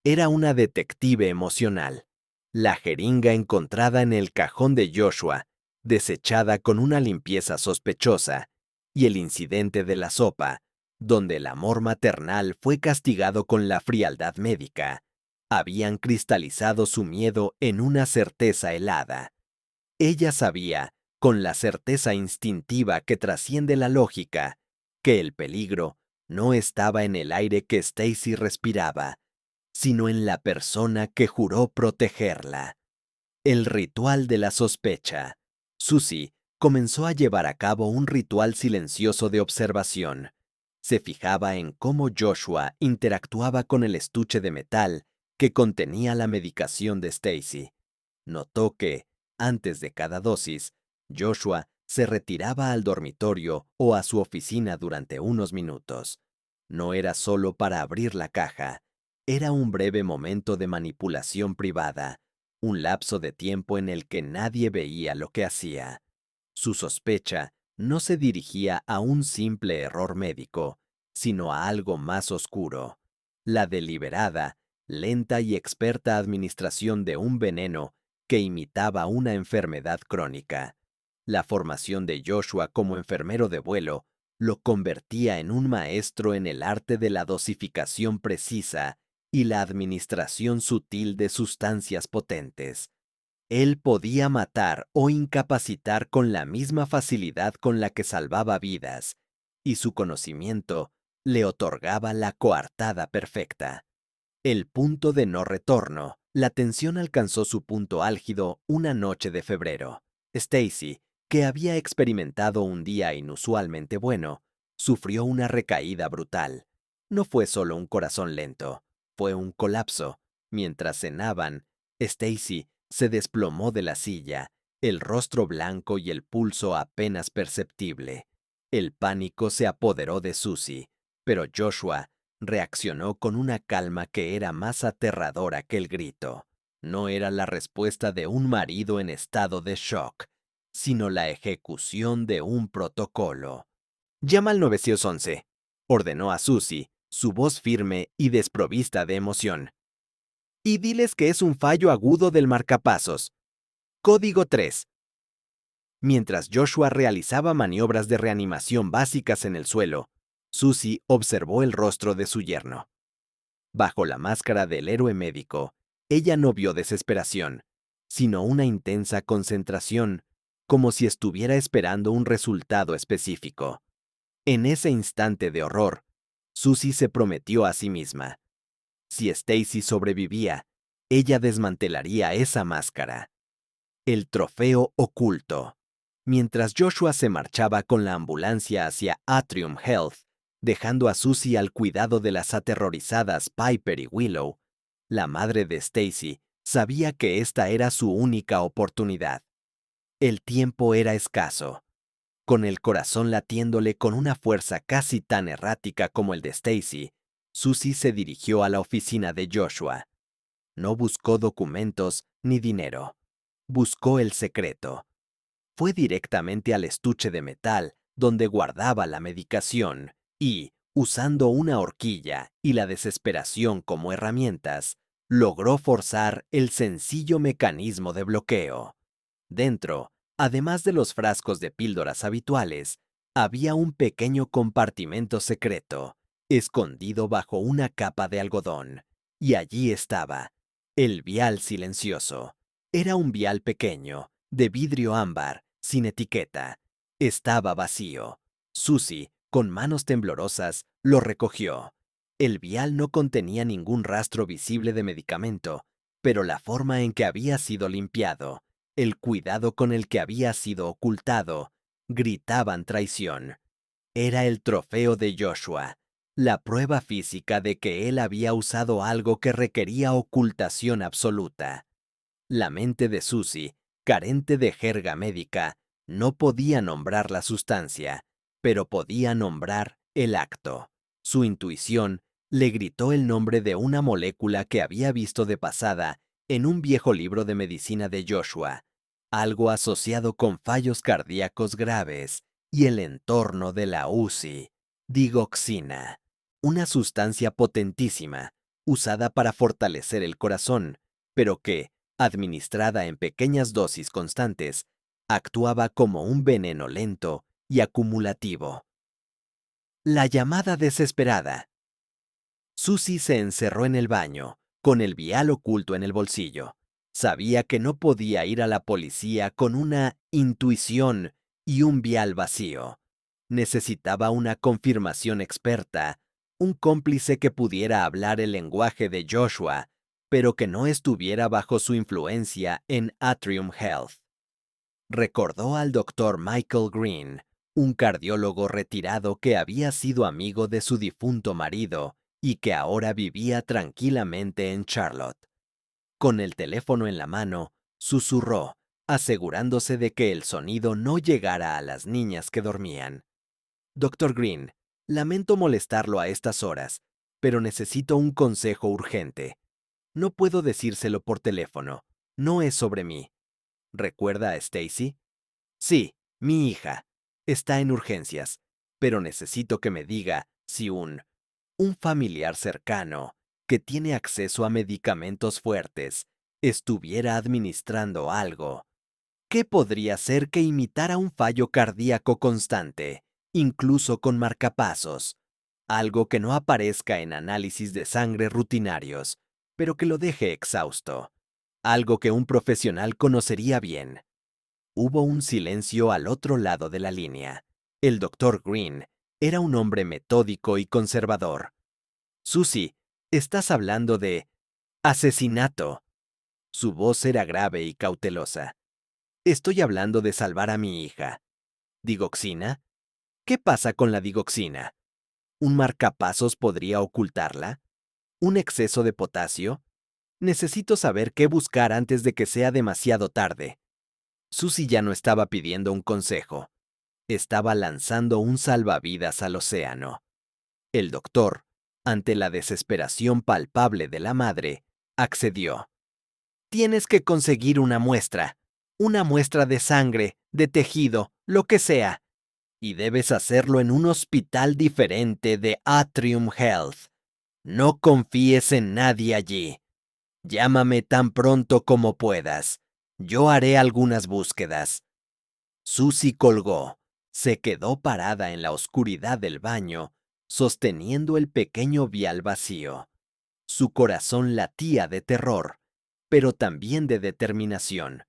era una detective emocional. La jeringa encontrada en el cajón de Joshua, desechada con una limpieza sospechosa, y el incidente de la sopa, donde el amor maternal fue castigado con la frialdad médica, habían cristalizado su miedo en una certeza helada. Ella sabía, con la certeza instintiva que trasciende la lógica, que el peligro no estaba en el aire que Stacy respiraba, sino en la persona que juró protegerla. El ritual de la sospecha. Susie comenzó a llevar a cabo un ritual silencioso de observación. Se fijaba en cómo Joshua interactuaba con el estuche de metal que contenía la medicación de Stacy. Notó que, antes de cada dosis, Joshua se retiraba al dormitorio o a su oficina durante unos minutos. No era solo para abrir la caja, era un breve momento de manipulación privada, un lapso de tiempo en el que nadie veía lo que hacía. Su sospecha no se dirigía a un simple error médico, sino a algo más oscuro, la deliberada, lenta y experta administración de un veneno que imitaba una enfermedad crónica. La formación de Joshua como enfermero de vuelo lo convertía en un maestro en el arte de la dosificación precisa y la administración sutil de sustancias potentes. Él podía matar o incapacitar con la misma facilidad con la que salvaba vidas, y su conocimiento le otorgaba la coartada perfecta. El punto de no retorno. La tensión alcanzó su punto álgido una noche de febrero. Stacy, que había experimentado un día inusualmente bueno, sufrió una recaída brutal. No fue solo un corazón lento, fue un colapso. Mientras cenaban, Stacy se desplomó de la silla, el rostro blanco y el pulso apenas perceptible. El pánico se apoderó de Susie, pero Joshua reaccionó con una calma que era más aterradora que el grito. No era la respuesta de un marido en estado de shock, sino la ejecución de un protocolo. Llama al 911, ordenó a Susie, su voz firme y desprovista de emoción. Y diles que es un fallo agudo del marcapasos. Código 3. Mientras Joshua realizaba maniobras de reanimación básicas en el suelo, Susie observó el rostro de su yerno. Bajo la máscara del héroe médico, ella no vio desesperación, sino una intensa concentración, como si estuviera esperando un resultado específico. En ese instante de horror, Susie se prometió a sí misma. Si Stacy sobrevivía, ella desmantelaría esa máscara. El trofeo oculto. Mientras Joshua se marchaba con la ambulancia hacia Atrium Health, dejando a Susie al cuidado de las aterrorizadas Piper y Willow, la madre de Stacy sabía que esta era su única oportunidad. El tiempo era escaso. Con el corazón latiéndole con una fuerza casi tan errática como el de Stacy, Susie se dirigió a la oficina de Joshua. No buscó documentos ni dinero. Buscó el secreto. Fue directamente al estuche de metal donde guardaba la medicación y, usando una horquilla y la desesperación como herramientas, logró forzar el sencillo mecanismo de bloqueo. Dentro, además de los frascos de píldoras habituales, Había un pequeño compartimento secreto, escondido bajo una capa de algodón, y allí estaba, el vial silencioso. Era un vial pequeño, de vidrio ámbar, sin etiqueta. Estaba vacío. Susie, con manos temblorosas, lo recogió. El vial no contenía ningún rastro visible de medicamento, pero la forma en que había sido limpiado, el cuidado con el que había sido ocultado, gritaban traición. Era el trofeo de Joshua, la prueba física de que él había usado algo que requería ocultación absoluta. La mente de Susie, carente de jerga médica, no podía nombrar la sustancia, pero podía nombrar el acto. Su intuición le gritó el nombre de una molécula que había visto de pasada en un viejo libro de medicina de Joshua, algo asociado con fallos cardíacos graves y el entorno de la UCI, digoxina, una sustancia potentísima, usada para fortalecer el corazón, pero que, administrada en pequeñas dosis constantes, actuaba como un veneno lento y acumulativo. La llamada desesperada. Susie se encerró en el baño, con el vial oculto en el bolsillo. Sabía que no podía ir a la policía con una intuición y un vial vacío. Necesitaba una confirmación experta, un cómplice que pudiera hablar el lenguaje de Joshua, pero que no estuviera bajo su influencia en Atrium Health. Recordó al doctor Michael Green, un cardiólogo retirado que había sido amigo de su difunto marido y que ahora vivía tranquilamente en Charlotte. Con el teléfono en la mano, susurró, asegurándose de que el sonido no llegara a las niñas que dormían. Doctor Green, lamento molestarlo a estas horas, pero necesito un consejo urgente. No puedo decírselo por teléfono. No es sobre mí. ¿Recuerda a Stacy? Sí, mi hija. Está en urgencias, pero necesito que me diga si un familiar cercano, que tiene acceso a medicamentos fuertes, estuviera administrando algo. ¿Qué podría ser que imitara un fallo cardíaco constante, incluso con marcapasos? Algo que no aparezca en análisis de sangre rutinarios, pero que lo deje exhausto. Algo que un profesional conocería bien. Hubo un silencio al otro lado de la línea. El doctor Green era un hombre metódico y conservador. Susie, estás hablando de asesinato. Su voz era grave y cautelosa. Estoy hablando de salvar a mi hija. ¿Digoxina? ¿Qué pasa con la digoxina? ¿Un marcapasos podría ocultarla? ¿Un exceso de potasio? Necesito saber qué buscar antes de que sea demasiado tarde. Susie ya no estaba pidiendo un consejo. Estaba lanzando un salvavidas al océano. El doctor, ante la desesperación palpable de la madre, accedió. Tienes que conseguir una muestra de sangre, de tejido, lo que sea. Y debes hacerlo en un hospital diferente de Atrium Health. No confíes en nadie allí. Llámame tan pronto como puedas. Yo haré algunas búsquedas. Susie colgó. Se quedó parada en la oscuridad del baño, sosteniendo el pequeño vial vacío. Su corazón latía de terror, pero también de determinación.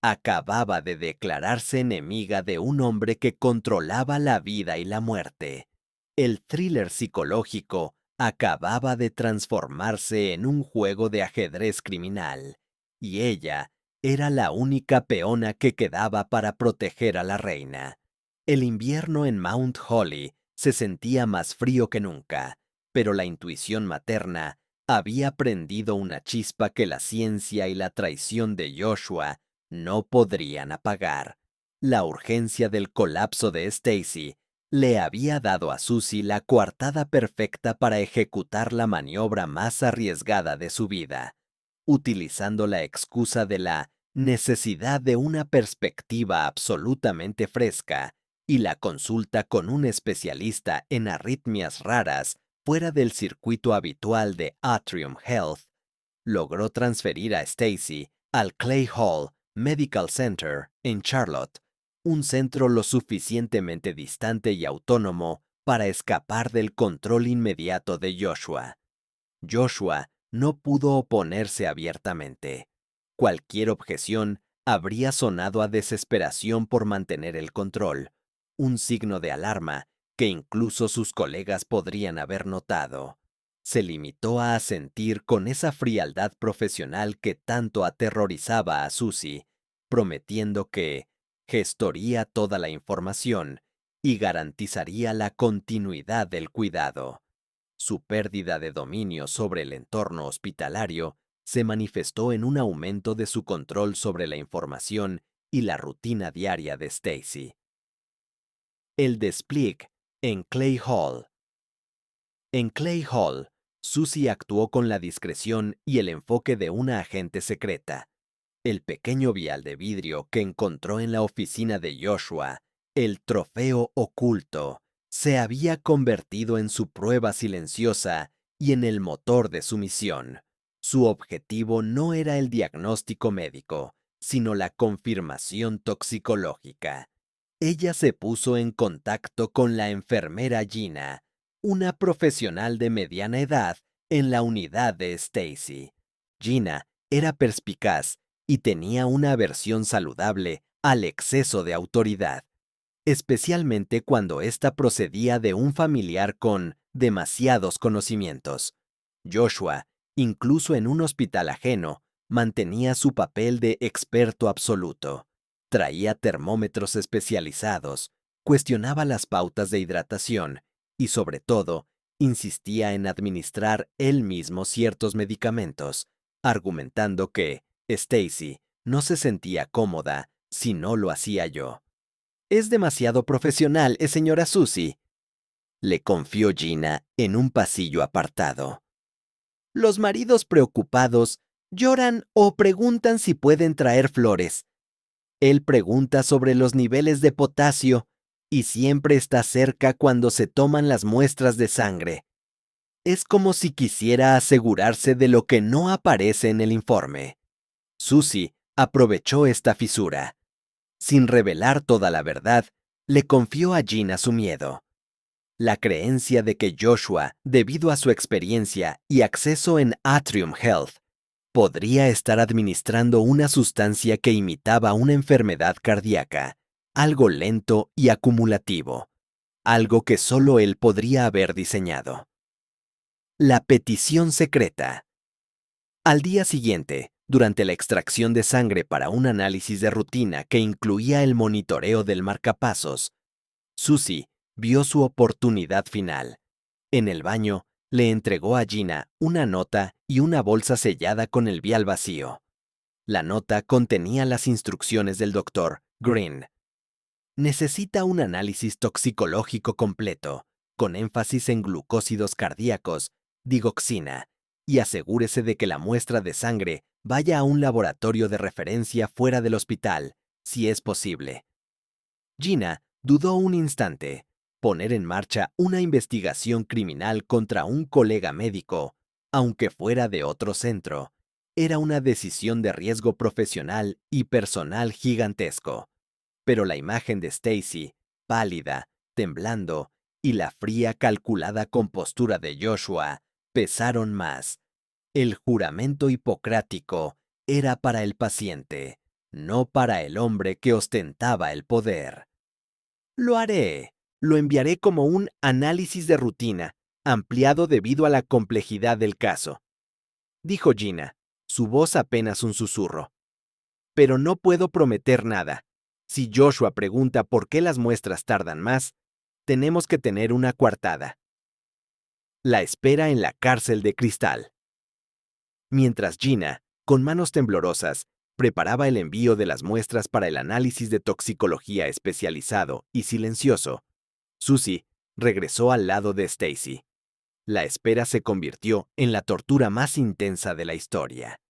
Acababa de declararse enemiga de un hombre que controlaba la vida y la muerte. El thriller psicológico acababa de transformarse en un juego de ajedrez criminal, y ella era la única peona que quedaba para proteger a la reina. El invierno en Mount Holly se sentía más frío que nunca, pero la intuición materna había prendido una chispa que la ciencia y la traición de Joshua no podrían apagar. La urgencia del colapso de Stacy le había dado a Susie la coartada perfecta para ejecutar la maniobra más arriesgada de su vida, utilizando la excusa de la necesidad de una perspectiva absolutamente fresca y la consulta con un especialista en arritmias raras fuera del circuito habitual de Atrium Health. Logró transferir a Stacy al Clay Hall Medical Center en Charlotte, un centro lo suficientemente distante y autónomo para escapar del control inmediato de Joshua. Joshua no pudo oponerse abiertamente. Cualquier objeción habría sonado a desesperación por mantener el control, un signo de alarma que incluso sus colegas podrían haber notado. Se limitó a asentir con esa frialdad profesional que tanto aterrorizaba a Susie, prometiendo que gestoría toda la información y garantizaría la continuidad del cuidado. Su pérdida de dominio sobre el entorno hospitalario se manifestó en un aumento de su control sobre la información y la rutina diaria de Stacy. El despliegue en Clay Hall. En Clay Hall, Susie actuó con la discreción y el enfoque de una agente secreta. El pequeño vial de vidrio que encontró en la oficina de Joshua, el trofeo oculto, se había convertido en su prueba silenciosa y en el motor de su misión. Su objetivo no era el diagnóstico médico, sino la confirmación toxicológica. Ella se puso en contacto con la enfermera Gina, una profesional de mediana edad en la unidad de Stacy. Gina era perspicaz y tenía una aversión saludable al exceso de autoridad, especialmente cuando ésta procedía de un familiar con demasiados conocimientos. Joshua, incluso en un hospital ajeno, mantenía su papel de experto absoluto. Traía termómetros especializados, cuestionaba las pautas de hidratación y, sobre todo, insistía en administrar él mismo ciertos medicamentos, argumentando que Stacy no se sentía cómoda si no lo hacía yo. Es demasiado profesional, señora Susie, le confió Gina en un pasillo apartado. Los maridos preocupados lloran o preguntan si pueden traer flores. Él pregunta sobre los niveles de potasio y siempre está cerca cuando se toman las muestras de sangre. Es como si quisiera asegurarse de lo que no aparece en el informe. Susie aprovechó esta fisura. Sin revelar toda la verdad, le confió a Gina su miedo. La creencia de que Joshua, debido a su experiencia y acceso en Atrium Health, podría estar administrando una sustancia que imitaba una enfermedad cardíaca, algo lento y acumulativo, algo que solo él podría haber diseñado. La petición secreta. Al día siguiente, durante la extracción de sangre para un análisis de rutina que incluía el monitoreo del marcapasos, Susie vio su oportunidad final. En el baño, le entregó a Gina una nota y una bolsa sellada con el vial vacío. La nota contenía las instrucciones del doctor Green. Necesita un análisis toxicológico completo, con énfasis en glucósidos cardíacos, digoxina, y asegúrese de que la muestra de sangre vaya a un laboratorio de referencia fuera del hospital, si es posible. Gina dudó un instante. Poner en marcha una investigación criminal contra un colega médico, aunque fuera de otro centro, era una decisión de riesgo profesional y personal gigantesco. Pero la imagen de Stacy, pálida, temblando, y la fría, calculada compostura de Joshua pesaron más. El juramento hipocrático era para el paciente, no para el hombre que ostentaba el poder. Lo haré. Lo enviaré como un análisis de rutina, ampliado debido a la complejidad del caso, dijo Gina, su voz apenas un susurro. Pero no puedo prometer nada. Si Joshua pregunta por qué las muestras tardan más, tenemos que tener una coartada. La espera en la cárcel de cristal. Mientras Gina, con manos temblorosas, preparaba el envío de las muestras para el análisis de toxicología especializado y silencioso, Susie regresó al lado de Stacy. La espera se convirtió en la tortura más intensa de la historia.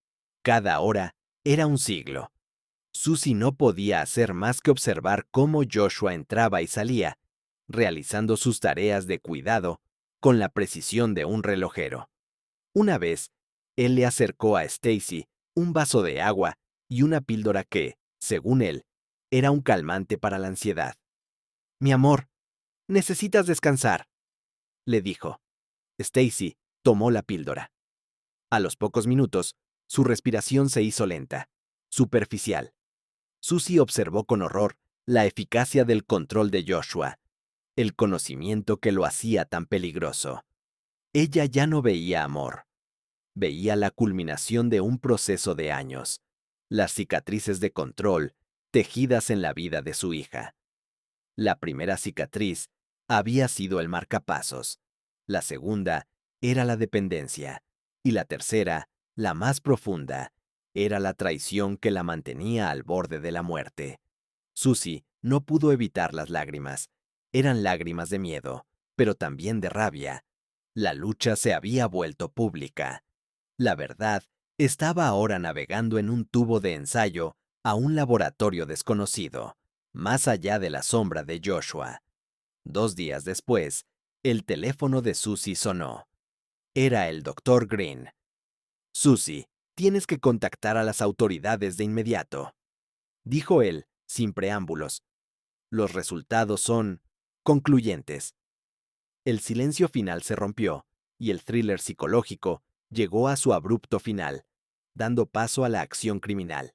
Cada hora era un siglo. Susie no podía hacer más que observar cómo Joshua entraba y salía, realizando sus tareas de cuidado con la precisión de un relojero. Una vez, él le acercó a Stacy un vaso de agua y una píldora que, según él, Era un calmante para la ansiedad. Mi amor, necesitas descansar, le dijo. Stacy tomó la píldora. A los pocos minutos, su respiración se hizo lenta, superficial. Susie observó con horror la eficacia del control de Joshua, el conocimiento que lo hacía tan peligroso. Ella ya no veía amor. Veía la culminación de un proceso de años, las cicatrices de control tejidas en la vida de su hija. La primera cicatriz había sido el marcapasos, la segunda era la dependencia, y la tercera, la más profunda, era la traición que la mantenía al borde de la muerte. Susie no pudo evitar las lágrimas. Eran lágrimas de miedo, pero también de rabia. La lucha se había vuelto pública. La verdad estaba ahora navegando en un tubo de ensayo a un laboratorio desconocido, más allá de la sombra de Joshua. 2 días después, el teléfono de Susie sonó. Era el Dr. Green. Susie, tienes que contactar a las autoridades de inmediato, dijo él, sin preámbulos. Los resultados son concluyentes. El silencio final se rompió, y el thriller psicológico llegó a su abrupto final, dando paso a la acción criminal.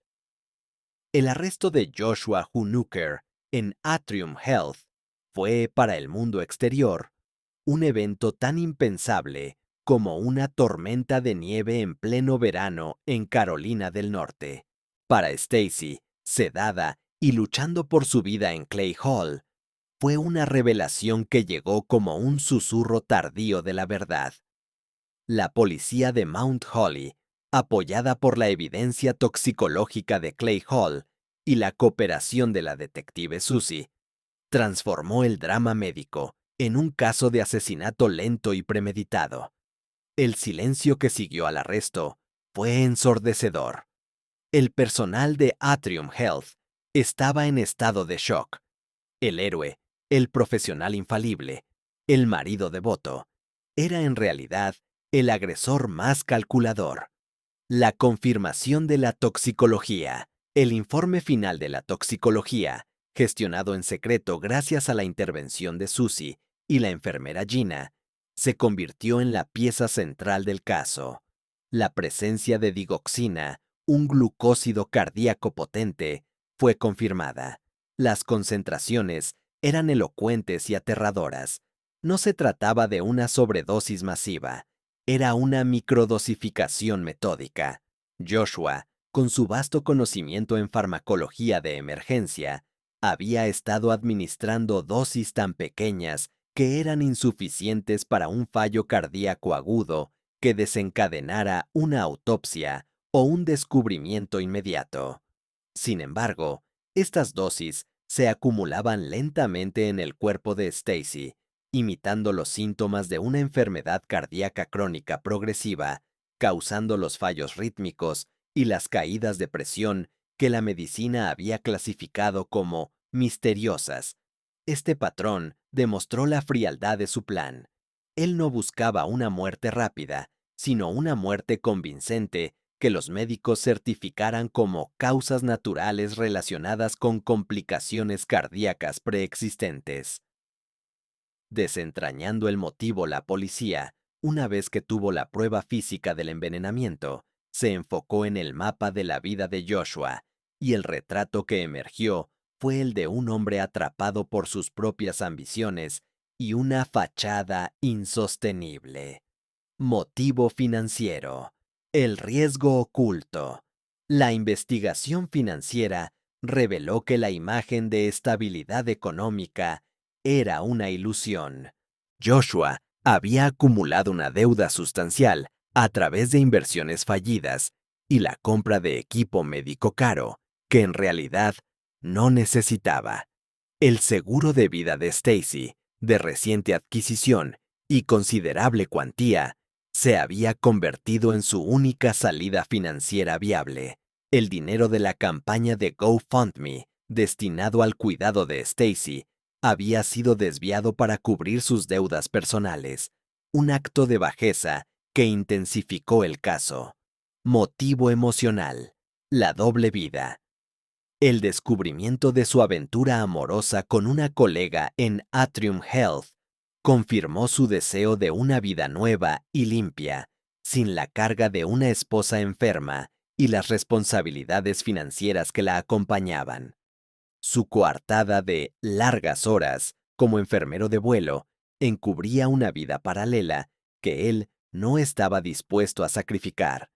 El arresto de Joshua Hunuker en Atrium Health fue, para el mundo exterior, un evento tan impensable como una tormenta de nieve en pleno verano en Carolina del Norte. Para Stacy, sedada y luchando por su vida en Clay Hall, fue una revelación que llegó como un susurro tardío de la verdad. La policía de Mount Holly, apoyada por la evidencia toxicológica de Clay Hall y la cooperación de la detective Susie, transformó el drama médico en un caso de asesinato lento y premeditado. El silencio que siguió al arresto fue ensordecedor. El personal de Atrium Health estaba en estado de shock. El héroe, el profesional infalible, el marido devoto, era en realidad el agresor más calculador. La confirmación de la toxicología. El informe final de la toxicología, gestionado en secreto gracias a la intervención de Susie y la enfermera Gina, se convirtió en la pieza central del caso. La presencia de digoxina, un glucósido cardíaco potente, fue confirmada. Las concentraciones eran elocuentes y aterradoras. No se trataba de una sobredosis masiva, era una microdosificación metódica. Joshua, con su vasto conocimiento en farmacología de emergencia, había estado administrando dosis tan pequeñas que eran insuficientes para un fallo cardíaco agudo que desencadenara una autopsia o un descubrimiento inmediato. Sin embargo, estas dosis se acumulaban lentamente en el cuerpo de Stacy, imitando los síntomas de una enfermedad cardíaca crónica progresiva, causando los fallos rítmicos y las caídas de presión que la medicina había clasificado como misteriosas. Este patrón demostró la frialdad de su plan. Él no buscaba una muerte rápida, sino una muerte convincente que los médicos certificaran como causas naturales relacionadas con complicaciones cardíacas preexistentes. Desentrañando el motivo, la policía, una vez que tuvo la prueba física del envenenamiento, se enfocó en el mapa de la vida de Joshua, y el retrato que emergió fue el de un hombre atrapado por sus propias ambiciones y una fachada insostenible. Motivo financiero. El riesgo oculto. La investigación financiera reveló que la imagen de estabilidad económica era una ilusión. Joshua había acumulado una deuda sustancial a través de inversiones fallidas y la compra de equipo médico caro, que en realidad no necesitaba. El seguro de vida de Stacy, de reciente adquisición y considerable cuantía, se había convertido en su única salida financiera viable. El dinero de la campaña de GoFundMe, destinado al cuidado de Stacy, había sido desviado para cubrir sus deudas personales, un acto de bajeza que intensificó el caso. Motivo emocional. La doble vida. El descubrimiento de su aventura amorosa con una colega en Atrium Health confirmó su deseo de una vida nueva y limpia, sin la carga de una esposa enferma y las responsabilidades financieras que la acompañaban. Su coartada de largas horas como enfermero de vuelo encubría una vida paralela que él no estaba dispuesto a sacrificar.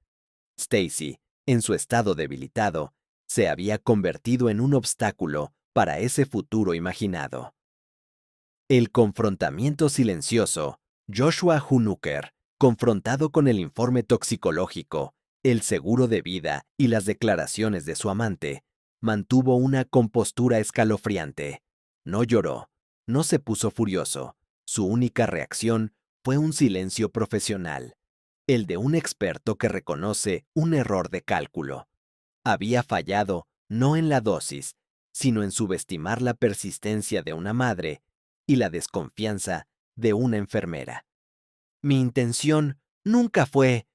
Stacy, en su estado debilitado, se había convertido en un obstáculo para ese futuro imaginado. El confrontamiento silencioso. Joshua Hunuker, confrontado con el informe toxicológico, el seguro de vida y las declaraciones de su amante, mantuvo una compostura escalofriante. No lloró, no se puso furioso. Su única reacción fue un silencio profesional, el de un experto que reconoce un error de cálculo. Había fallado no en la dosis, sino en subestimar la persistencia de una madre y la desconfianza de una enfermera. Mi intención nunca fue,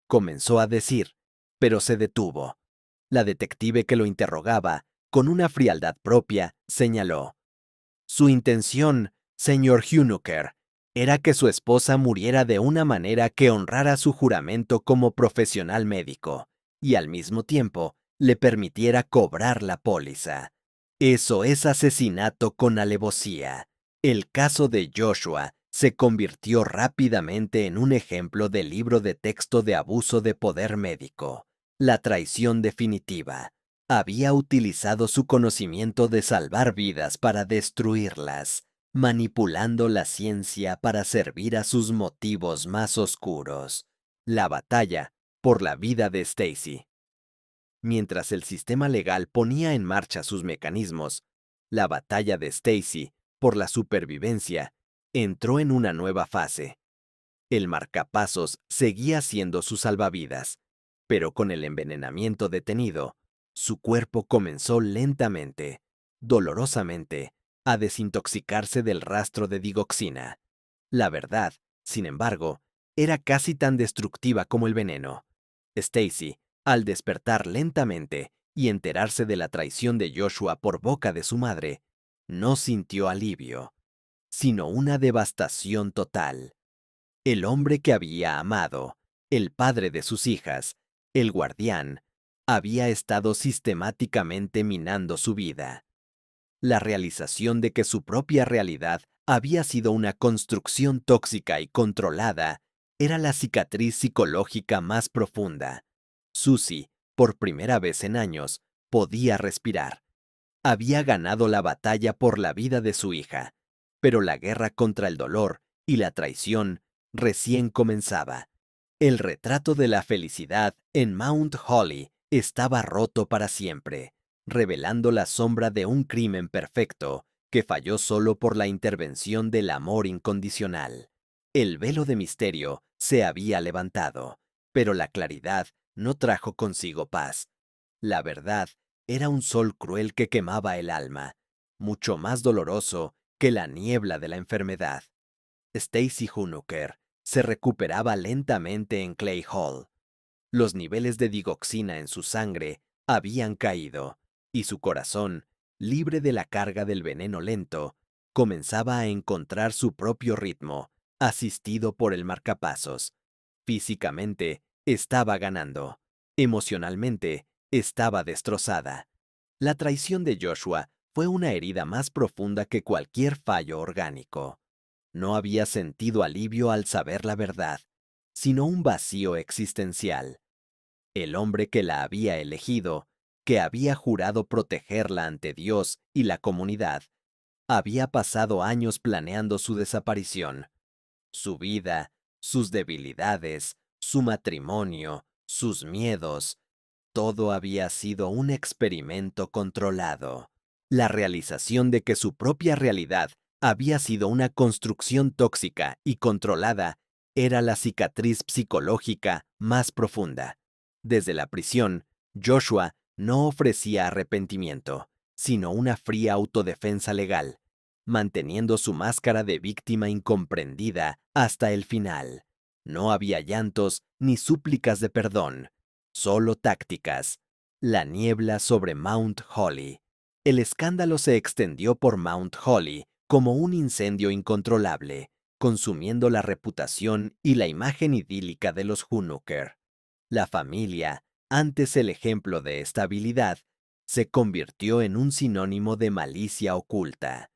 comenzó a decir, pero se detuvo. La detective que lo interrogaba, con una frialdad propia, señaló: Su intención, señor Huneker, era que su esposa muriera de una manera que honrara su juramento como profesional médico y al mismo tiempo le permitiera cobrar la póliza. Eso es asesinato con alevosía. El caso de Joshua se convirtió rápidamente en un ejemplo de libro de texto de abuso de poder médico. La traición definitiva. Había utilizado su conocimiento de salvar vidas para destruirlas, manipulando la ciencia para servir a sus motivos más oscuros. La batalla por la vida de Stacy. Mientras el sistema legal ponía en marcha sus mecanismos, la batalla de Stacy por la supervivencia entró en una nueva fase. El marcapasos seguía siendo su salvavidas, pero con el envenenamiento detenido, su cuerpo comenzó lentamente, dolorosamente, a desintoxicarse del rastro de digoxina. La verdad, sin embargo, era casi tan destructiva como el veneno. Stacy, al despertar lentamente y enterarse de la traición de Joshua por boca de su madre, no sintió alivio, sino una devastación total. El hombre que había amado, el padre de sus hijas, el guardián, había estado sistemáticamente minando su vida. La realización de que su propia realidad había sido una construcción tóxica y controlada era la cicatriz psicológica más profunda. Susie, por primera vez en años, podía respirar. Había ganado la batalla por la vida de su hija, pero la guerra contra el dolor y la traición recién comenzaba. El retrato de la felicidad en Mount Holly estaba roto para siempre, revelando la sombra de un crimen perfecto que falló solo por la intervención del amor incondicional. El velo de misterio se había levantado, pero la claridad no trajo consigo paz. La verdad era un sol cruel que quemaba el alma, mucho más doloroso que la niebla de la enfermedad. Stacy Huneker se recuperaba lentamente en Clay Hall. Los niveles de digoxina en su sangre habían caído, y su corazón, libre de la carga del veneno lento, comenzaba a encontrar su propio ritmo, asistido por el marcapasos. Físicamente, estaba ganando. Emocionalmente, estaba destrozada. La traición de Joshua fue una herida más profunda que cualquier fallo orgánico. No había sentido alivio al saber la verdad, sino un vacío existencial. El hombre que la había elegido, que había jurado protegerla ante Dios y la comunidad, había pasado años planeando su desaparición. Su vida, sus debilidades, su matrimonio, sus miedos, todo había sido un experimento controlado. La realización de que su propia realidad había sido una construcción tóxica y controlada era la cicatriz psicológica más profunda. Desde la prisión, Joshua no ofrecía arrepentimiento, sino una fría autodefensa legal, manteniendo su máscara de víctima incomprendida hasta el final. No había llantos ni súplicas de perdón, solo tácticas. La niebla sobre Mount Holly. El escándalo se extendió por Mount Holly como un incendio incontrolable, consumiendo la reputación y la imagen idílica de los Hoonooker. La familia, antes el ejemplo de estabilidad, se convirtió en un sinónimo de malicia oculta.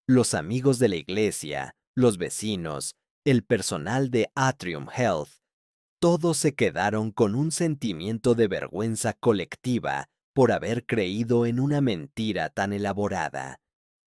Los amigos de la iglesia, los vecinos, el personal de Atrium Health, todos se quedaron con un sentimiento de vergüenza colectiva por haber creído en una mentira tan elaborada.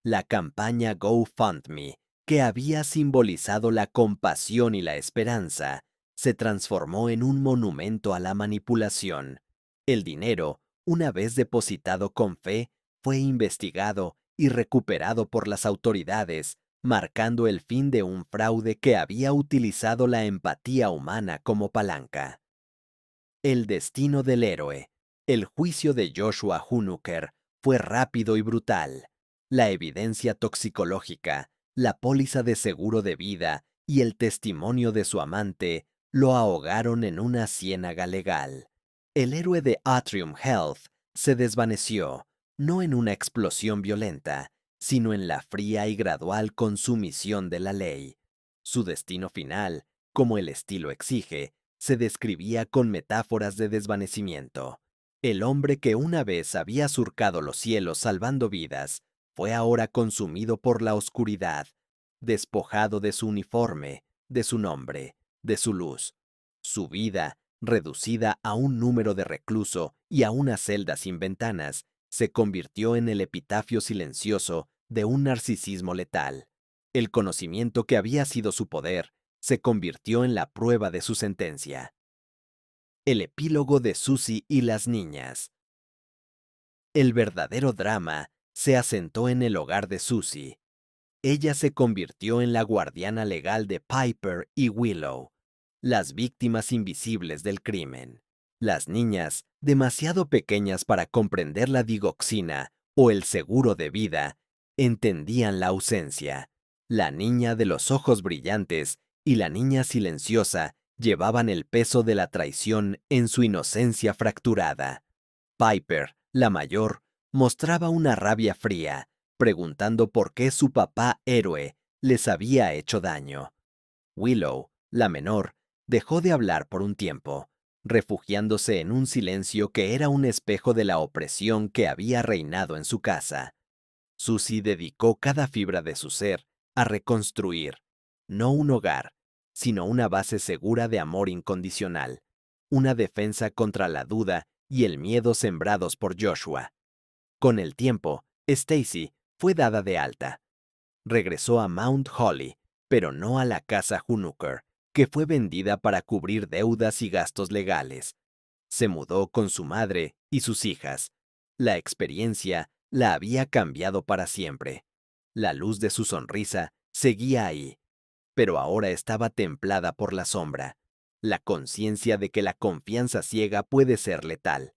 La campaña GoFundMe, que había simbolizado la compasión y la esperanza, se transformó en un monumento a la manipulación. El dinero, una vez depositado con fe, fue investigado y recuperado por las autoridades, marcando el fin de un fraude que había utilizado la empatía humana como palanca. El destino del héroe. El juicio de Joshua Hoonooker fue rápido y brutal. La evidencia toxicológica, la póliza de seguro de vida y el testimonio de su amante lo ahogaron en una ciénaga legal. El héroe de Atrium Health se desvaneció, no en una explosión violenta, sino en la fría y gradual consumición de la ley. Su destino final, como el estilo exige, se describía con metáforas de desvanecimiento. El hombre que una vez había surcado los cielos salvando vidas, fue ahora consumido por la oscuridad, despojado de su uniforme, de su nombre, de su luz. Su vida, reducida a un número de recluso y a una celda sin ventanas, se convirtió en el epitafio silencioso de un narcisismo letal. El conocimiento que había sido su poder se convirtió en la prueba de su sentencia. El epílogo de Susie y las niñas. El verdadero drama se asentó en el hogar de Susie. Ella se convirtió en la guardiana legal de Piper y Willow, las víctimas invisibles del crimen. Las niñas, demasiado pequeñas para comprender la digoxina o el seguro de vida, entendían la ausencia. La niña de los ojos brillantes y la niña silenciosa llevaban el peso de la traición en su inocencia fracturada. Piper, la mayor, mostraba una rabia fría, preguntando por qué su papá héroe les había hecho daño. Willow, la menor, dejó de hablar por un tiempo, refugiándose en un silencio que era un espejo de la opresión que había reinado en su casa. Susie dedicó cada fibra de su ser a reconstruir, no un hogar, sino una base segura de amor incondicional, una defensa contra la duda y el miedo sembrados por Joshua. Con el tiempo, Stacy fue dada de alta. Regresó a Mount Holly, pero no a la casa Hoonooker, que fue vendida para cubrir deudas y gastos legales. Se mudó con su madre y sus hijas. La experiencia la había cambiado para siempre. La luz de su sonrisa seguía ahí, pero ahora estaba templada por la sombra, la conciencia de que la confianza ciega puede ser letal.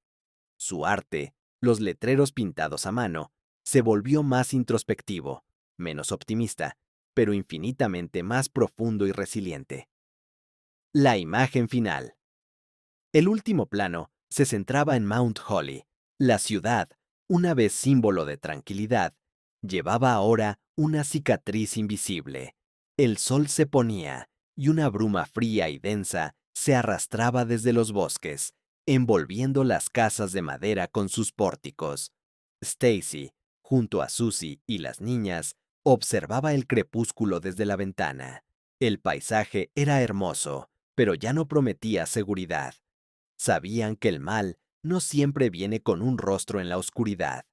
Su arte, los letreros pintados a mano, se volvió más introspectivo, menos optimista, pero infinitamente más profundo y resiliente. La imagen final. El último plano se centraba en Mount Holly. La ciudad, una vez símbolo de tranquilidad, llevaba ahora una cicatriz invisible. El sol se ponía y una bruma fría y densa se arrastraba desde los bosques, envolviendo las casas de madera con sus pórticos. Stacy, junto a Susie y las niñas, observaba el crepúsculo desde la ventana. El paisaje era hermoso, pero ya no prometía seguridad. Sabían que el mal no siempre viene con un rostro en la oscuridad.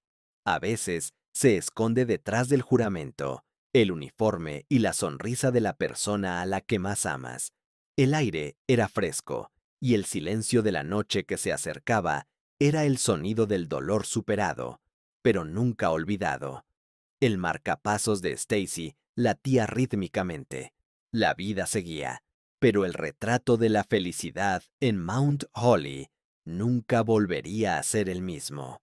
A veces se esconde detrás del juramento, el uniforme y la sonrisa de la persona a la que más amas. El aire era fresco, y el silencio de la noche que se acercaba era el sonido del dolor superado, pero nunca olvidado. El marcapasos de Stacy latía rítmicamente. La vida seguía, pero el retrato de la felicidad en Mount Holly nunca volvería a ser el mismo.